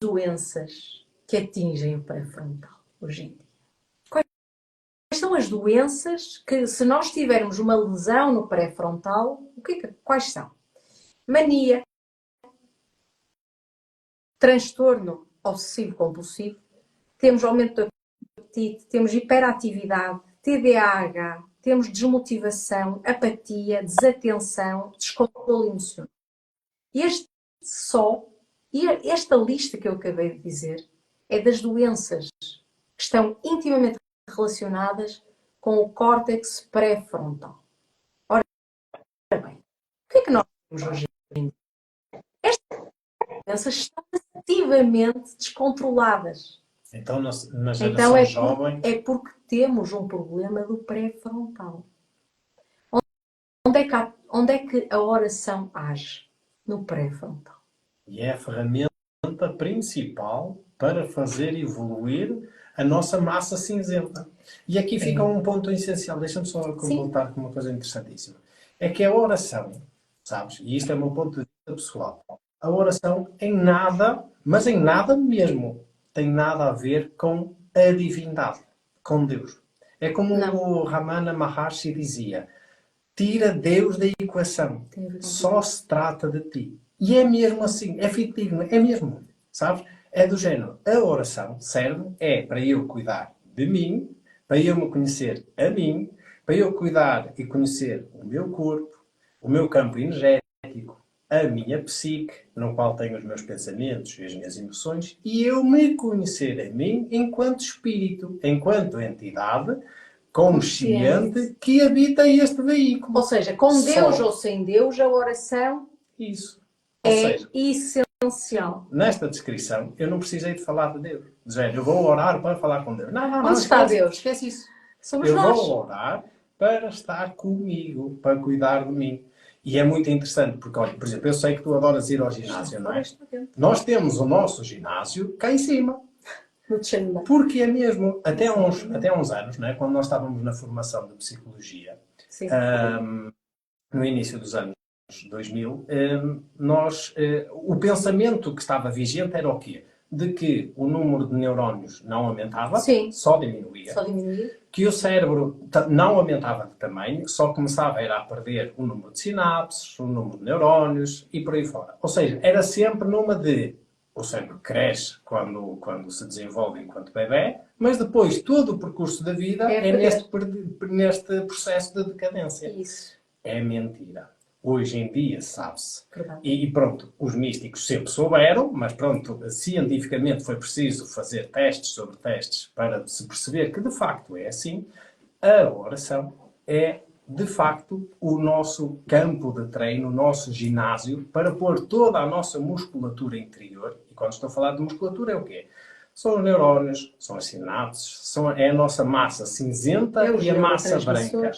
doenças que atingem o pré-frontal hoje em dia? Quais são as doenças que, se nós tivermos uma lesão no pré-frontal, quais são? Mania, transtorno obsessivo-compulsivo, temos aumento do apetite, temos hiperatividade, TDAH, temos desmotivação, apatia, desatenção, descontrole emocional. Esta lista que eu acabei de dizer é das doenças que estão intimamente relacionadas com o córtex pré-frontal. Ora bem, o que é que nós temos hoje em dia? Estas doenças estão ativamente descontroladas. Então, na geração jovem... É porque temos um problema do pré-frontal. Onde é que a oração age? No pré-frontal. E é a ferramenta principal para fazer evoluir a nossa massa cinzenta. E aqui fica um ponto essencial. Deixa-me só completar com uma coisa interessantíssima. É que a oração, sabes, e isto é o meu ponto de vista pessoal, a oração em nada, mas em nada mesmo, tem nada a ver com a divindade, com Deus. É como o Ramana Maharshi dizia, tira Deus da equação, só se trata de ti. E é mesmo assim, é fidedigno, é mesmo, sabes? É do género, a oração serve, para eu cuidar de mim, para eu me conhecer a mim, para eu cuidar e conhecer o meu corpo, o meu campo energético, a minha psique, no qual tenho os meus pensamentos e as minhas emoções, e eu me conhecer a mim enquanto espírito, enquanto entidade consciente que habita este veículo. Ou seja, com Deus ou sem Deus, a oração isso. É essencial. Nesta descrição, eu não precisei de falar de Deus. De género, eu vou orar para falar com Deus. Não, Onde está esquece, Deus? esquece isso. Somos Eu nós. vou orar para estar comigo, para cuidar de mim. E é muito interessante, porque, olha, por exemplo, eu sei que tu adoras ir ao ginásio, não é? Nós temos o nosso ginásio cá em cima. No terceiro. Porque é mesmo, até há uns anos, né, quando nós estávamos na formação de psicologia, no início dos anos 2000, o pensamento que estava vigente era o quê? De que o número de neurónios não aumentava, só diminuía. Que o cérebro não aumentava de tamanho, só começava a perder o número de sinapses, o número de neurónios e por aí fora. Ou seja, era sempre numa de o cérebro cresce quando se desenvolve enquanto bebê, mas depois todo o percurso da vida é neste processo de decadência. Isso. É mentira. Hoje em dia sabe-se. E pronto, os místicos sempre souberam, mas pronto, cientificamente foi preciso fazer testes sobre testes para se perceber que de facto é assim. A oração é de facto o nosso campo de treino, o nosso ginásio, para pôr toda a nossa musculatura interior. E quando estou a falar de musculatura é o quê? São os neurónios, são as sinapses, é a nossa massa cinzenta e a massa branca.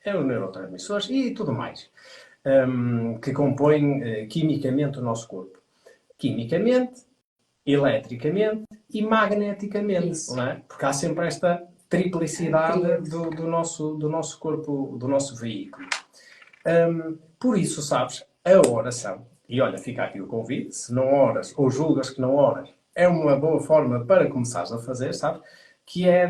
É os neurotransmissores e tudo mais. Que compõem quimicamente o nosso corpo. Quimicamente, eletricamente e magneticamente. Não é? Porque há sempre esta triplicidade do nosso corpo, do nosso veículo. Por isso, sabes, a oração, e olha, fica aqui o convite, se não oras ou julgas que não oras, é uma boa forma para começares a fazer, sabes? Que é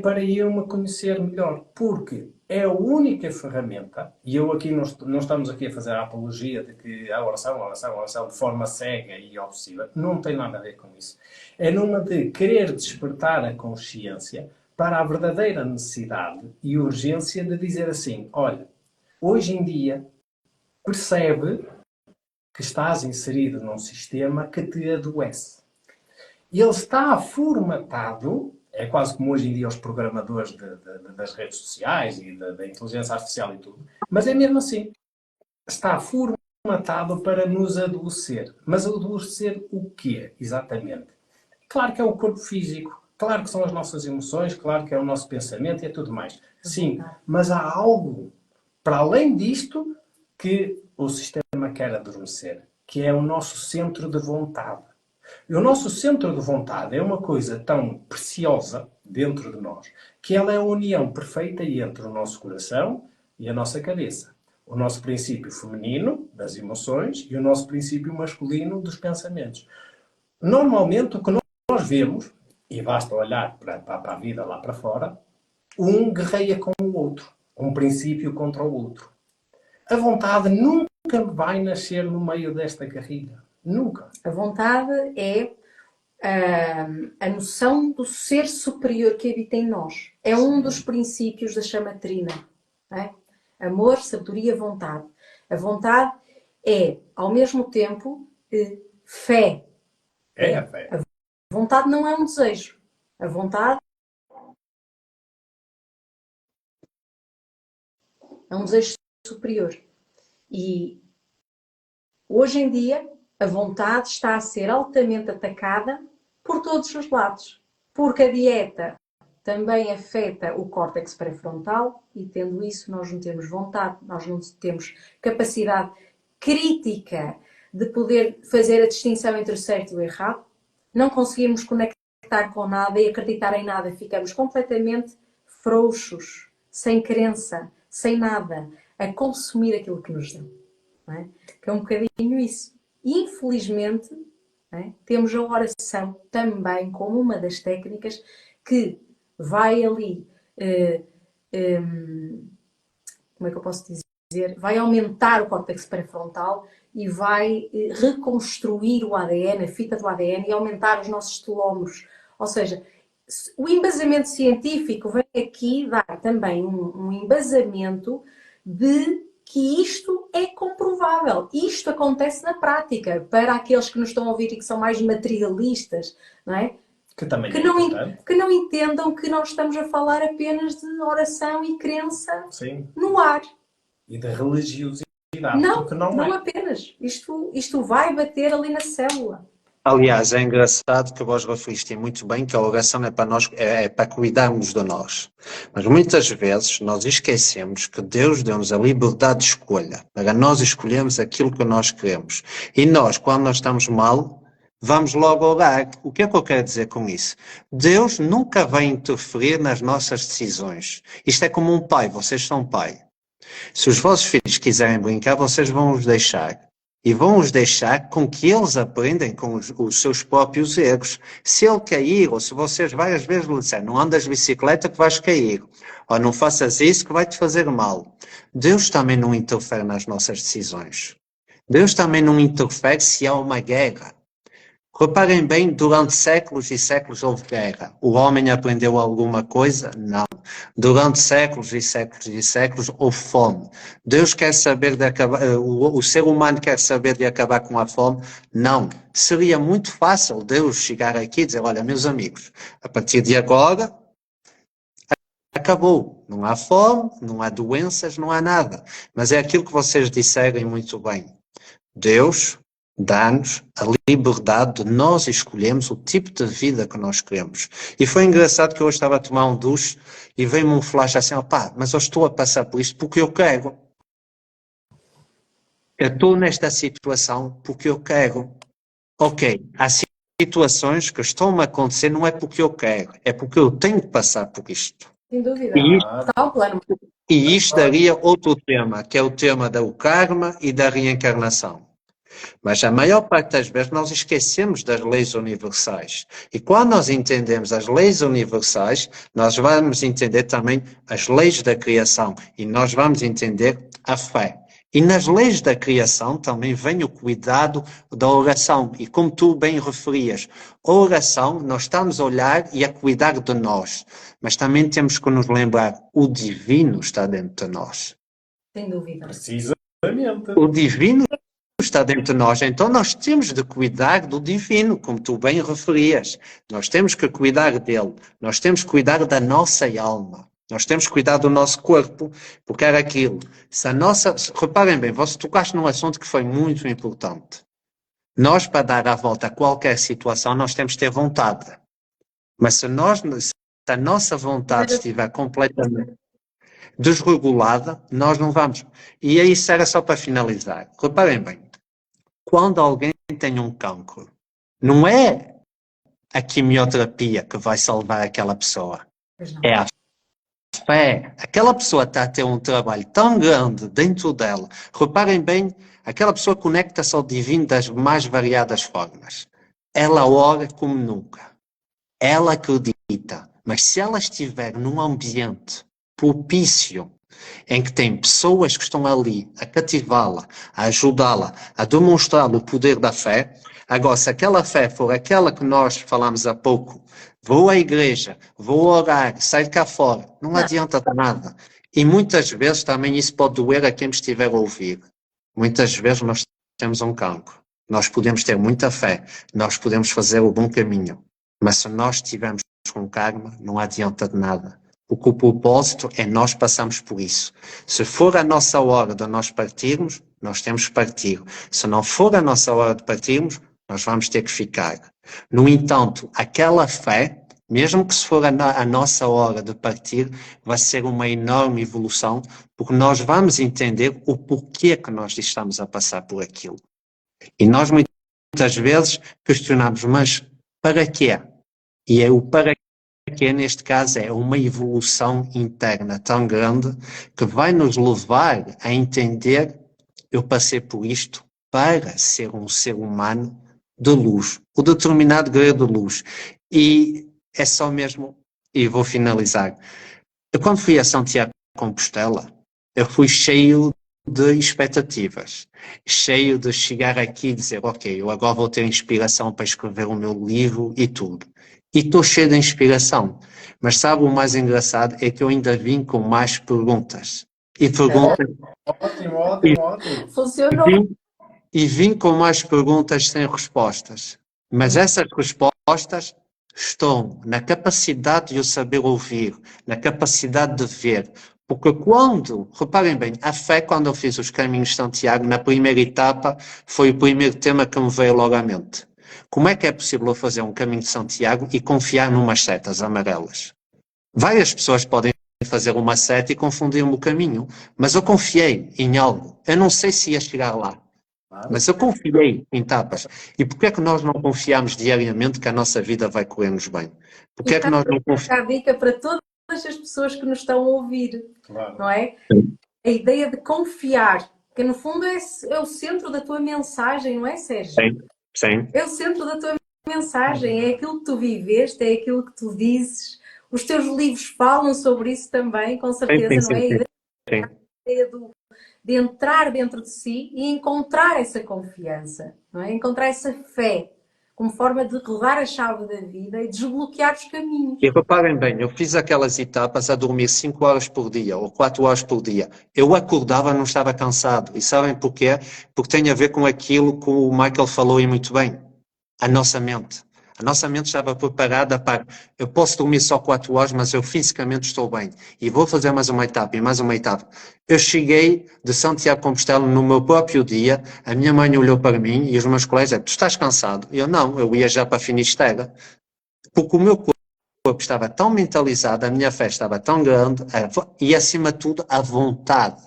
para eu me conhecer melhor, porque é a única ferramenta, e eu aqui não estamos aqui a fazer a apologia de que a oração de forma cega e obsessiva, não tem nada a ver com isso. É numa de querer despertar a consciência para a verdadeira necessidade e urgência de dizer assim, olha, hoje em dia percebe que estás inserido num sistema que te adoece. Ele está formatado, é quase como hoje em dia os programadores das redes sociais e da inteligência artificial e tudo, mas é mesmo assim. Está formatado para nos adoecer. Mas adoecer o quê, exatamente? Claro que é o corpo físico, claro que são as nossas emoções, claro que é o nosso pensamento e é tudo mais. Sim, mas há algo, para além disto, que o sistema quer adormecer, que é o nosso centro de vontade. E o nosso centro de vontade é uma coisa tão preciosa dentro de nós, que ela é a união perfeita entre o nosso coração e a nossa cabeça. O nosso princípio feminino, das emoções, e o nosso princípio masculino, dos pensamentos. Normalmente, o que nós vemos, e basta olhar para a vida lá para fora, um guerreia com o outro. Um princípio contra o outro. A vontade nunca vai nascer no meio desta guerrilha. Nunca. A vontade é a noção do ser superior que habita em nós. É um dos princípios da chama trina. Não é? Amor, sabedoria, vontade. A vontade é, ao mesmo tempo, fé. É a fé. A vontade não é um desejo. A vontade é um desejo superior. E hoje em dia a vontade está a ser altamente atacada por todos os lados. Porque a dieta também afeta o córtex pré-frontal e, tendo isso, nós não temos vontade, nós não temos capacidade crítica de poder fazer a distinção entre o certo e o errado. Não conseguimos conectar com nada e acreditar em nada. Ficamos completamente frouxos, sem crença, sem nada, a consumir aquilo que nos dão. Não é? Que é um bocadinho isso. E, infelizmente, não é? Temos a oração também como uma das técnicas que vai ali, como é que eu posso dizer? Vai aumentar o córtex pré-frontal e vai reconstruir o ADN, a fita do ADN e aumentar os nossos telómeros. Ou seja, o embasamento científico vem aqui dar também um embasamento de que isto é comprovável. Isto acontece na prática. Para aqueles que nos estão a ouvir e que são mais materialistas, não é? Que não entendam que nós estamos a falar apenas de oração e crença no ar. E de religiosidade. Não apenas. Isto vai bater ali na célula. Aliás, é engraçado que vós referiste muito bem que a oração é para nós, é para cuidarmos de nós. Mas muitas vezes nós esquecemos que Deus deu-nos a liberdade de escolha, para nós escolhermos aquilo que nós queremos. E nós, quando nós estamos mal, vamos logo orar. O que é que eu quero dizer com isso? Deus nunca vai interferir nas nossas decisões. Isto é como um pai, vocês são pai. Se os vossos filhos quiserem brincar, vocês vão os deixar. E vão os deixar com que eles aprendem com os seus próprios erros. Se ele cair, ou se vocês várias vezes lhe disserem, não andas de bicicleta que vais cair, ou não faças isso que vai te fazer mal. Deus também não interfere nas nossas decisões. Deus também não interfere se há uma guerra. Reparem bem, durante séculos e séculos houve guerra. O homem aprendeu alguma coisa? Não. Durante séculos e séculos e séculos houve fome. Deus quer saber de acabar, o ser humano quer saber de acabar com a fome? Não. Seria muito fácil Deus chegar aqui e dizer, olha, meus amigos, a partir de agora acabou. Não há fome, não há doenças, não há nada. Mas é aquilo que vocês disserem muito bem. Deus dá-nos a liberdade de nós escolhermos o tipo de vida que nós queremos. E foi engraçado que eu hoje estava a tomar um duche e veio-me um flash assim, opá, mas eu estou a passar por isto porque eu quero. Eu estou nesta situação porque eu quero. Ok, há situações que estão-me a acontecer não é porque eu quero, é porque eu tenho que passar por isto. Sem dúvida. Está o plano. E isto daria outro tema, que é o tema do karma e da reencarnação. Mas a maior parte das vezes nós esquecemos das leis universais. E quando nós entendemos as leis universais, nós vamos entender também as leis da criação e nós vamos entender a fé. E nas leis da criação também vem o cuidado da oração. E como tu bem referias, a oração, nós estamos a olhar e a cuidar de nós. Mas também temos que nos lembrar, o divino está dentro de nós. Sem dúvida. Precisamente. O divino está dentro de nós, então nós temos de cuidar do divino, como tu bem referias. Nós temos que cuidar dele, nós temos que cuidar da nossa alma, nós temos que cuidar do nosso corpo, porque era aquilo. Se a nossa, reparem bem, você tocaste num assunto que foi muito importante. Nós, para dar a volta a qualquer situação, nós temos que ter vontade. Mas se a nossa vontade estiver completamente desregulada, nós não vamos. E isso era só para finalizar. Reparem bem, quando alguém tem um cancro, não é a quimioterapia que vai salvar aquela pessoa. É a fé. Aquela pessoa está a ter um trabalho tão grande dentro dela. Reparem bem, aquela pessoa conecta-se ao divino das mais variadas formas. Ela ora como nunca. Ela acredita. Mas se ela estiver num ambiente propício, em que tem pessoas que estão ali a cativá-la, a ajudá-la, a demonstrar o poder da fé. Agora, se aquela fé for aquela que nós falamos há pouco, vou à igreja, vou orar, sair cá fora, não adianta de nada. E muitas vezes também isso pode doer a quem me estiver a ouvir. Muitas vezes nós temos um cancro. Nós podemos ter muita fé, nós podemos fazer o bom caminho, mas se nós tivermos com karma, não adianta de nada. Porque o propósito é nós passamos por isso. Se for a nossa hora de nós partirmos, nós temos que partir. Se não for a nossa hora de partirmos, nós vamos ter que ficar. No entanto, aquela fé, mesmo que se for a nossa hora de partir, vai ser uma enorme evolução, porque nós vamos entender o porquê que nós estamos a passar por aquilo. E nós muitas vezes questionamos, mas para quê? E é o para que neste caso é uma evolução interna tão grande que vai nos levar a entender, eu passei por isto para ser um ser humano de luz, o determinado grau de luz. E é só mesmo, e vou finalizar, eu quando fui a Santiago de Compostela, eu fui cheio de expectativas, cheio de chegar aqui e dizer, ok, eu agora vou ter inspiração para escrever o meu livro e tudo. E estou cheio de inspiração. Mas sabe o mais engraçado? É que eu ainda vim com mais perguntas. E perguntas... Ótimo. Funcionou. E vim com mais perguntas sem respostas. Mas essas respostas estão na capacidade de eu saber ouvir, na capacidade de ver. Porque quando, reparem bem, a fé, quando eu fiz os caminhos de Santiago, na primeira etapa, foi o primeiro tema que me veio logo à mente. como é que é possível eu fazer um caminho de Santiago e confiar numas setas amarelas? Várias pessoas podem fazer uma seta e confundir-me o caminho, mas eu confiei em algo. Eu não sei se ia chegar lá, mas eu confiei em tapas. E porquê é que nós não confiamos diariamente que a nossa vida vai correr-nos bem? E Porquê é que nós não confiamos? a dica para todas as pessoas que nos estão a ouvir, Claro. não é? A ideia de confiar, que no fundo é o centro da tua mensagem, não é, Sérgio? Sim, sim. É o centro da tua mensagem, é aquilo que tu viveste, é aquilo que tu dizes. Os teus livros falam sobre isso também, com certeza, não é? A ideia de entrar dentro de si e encontrar essa confiança, não é? Encontrar essa fé, como forma de rodar a chave da vida e desbloquear os caminhos. E reparem bem, eu fiz aquelas etapas a dormir 5 horas por dia ou 4 horas por dia. Eu acordava, não estava cansado. E sabem porquê? Porque tem a ver com aquilo que o Michael falou e muito bem. A nossa mente. A nossa mente estava preparada para, eu posso dormir só 4 horas, mas eu fisicamente estou bem. E vou fazer mais uma etapa e mais uma etapa. Eu cheguei de Santiago de Compostela no meu próprio dia, a minha mãe olhou para mim e os meus colegas, tu estás cansado? E eu não, eu ia já para Finisterra. Porque o meu corpo estava tão mentalizado, a minha fé estava tão grande e, acima de tudo, a vontade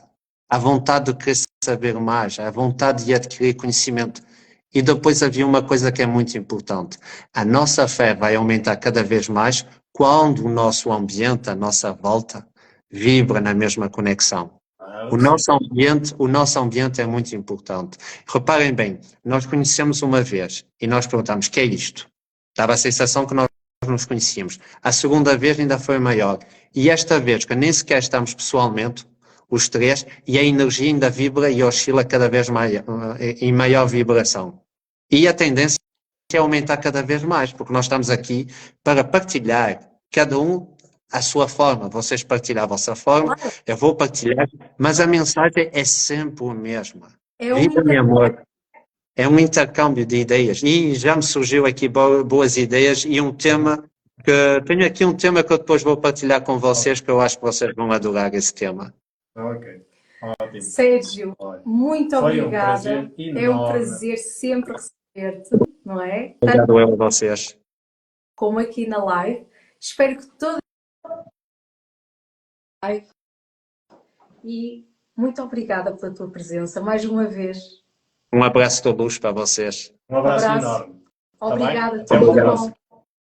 de querer saber mais, a vontade de adquirir conhecimento. E depois havia uma coisa que é muito importante. A nossa fé vai aumentar cada vez mais quando o nosso ambiente, a nossa volta, vibra na mesma conexão. O nosso ambiente é muito importante. Reparem bem, nós conhecemos uma vez e nós perguntamos, o que é isto? Dava a sensação que nós nos conhecíamos. A segunda vez ainda foi maior. E esta vez, que nem sequer estamos pessoalmente, os três, e a energia ainda vibra e oscila cada vez mais, em maior vibração. E a tendência é aumentar cada vez mais, porque nós estamos aqui para partilhar, cada um a sua forma. Vocês partilham a vossa forma, eu vou partilhar, mas a mensagem é sempre a mesma. Viva meu amor. É um intercâmbio de ideias. E já me surgiu aqui boas ideias e um tema que... Tenho aqui um tema que eu depois vou partilhar com vocês, que eu acho que vocês vão adorar esse tema. Ok, ótimo. Sérgio, muito obrigada. É um prazer sempre receber-te, não é? Obrigado eu a vocês. Como aqui na live. Espero que toda live. E muito obrigada pela tua presença mais uma vez. Um abraço de luz para vocês. Um abraço enorme. Obrigada. Até uma próxima.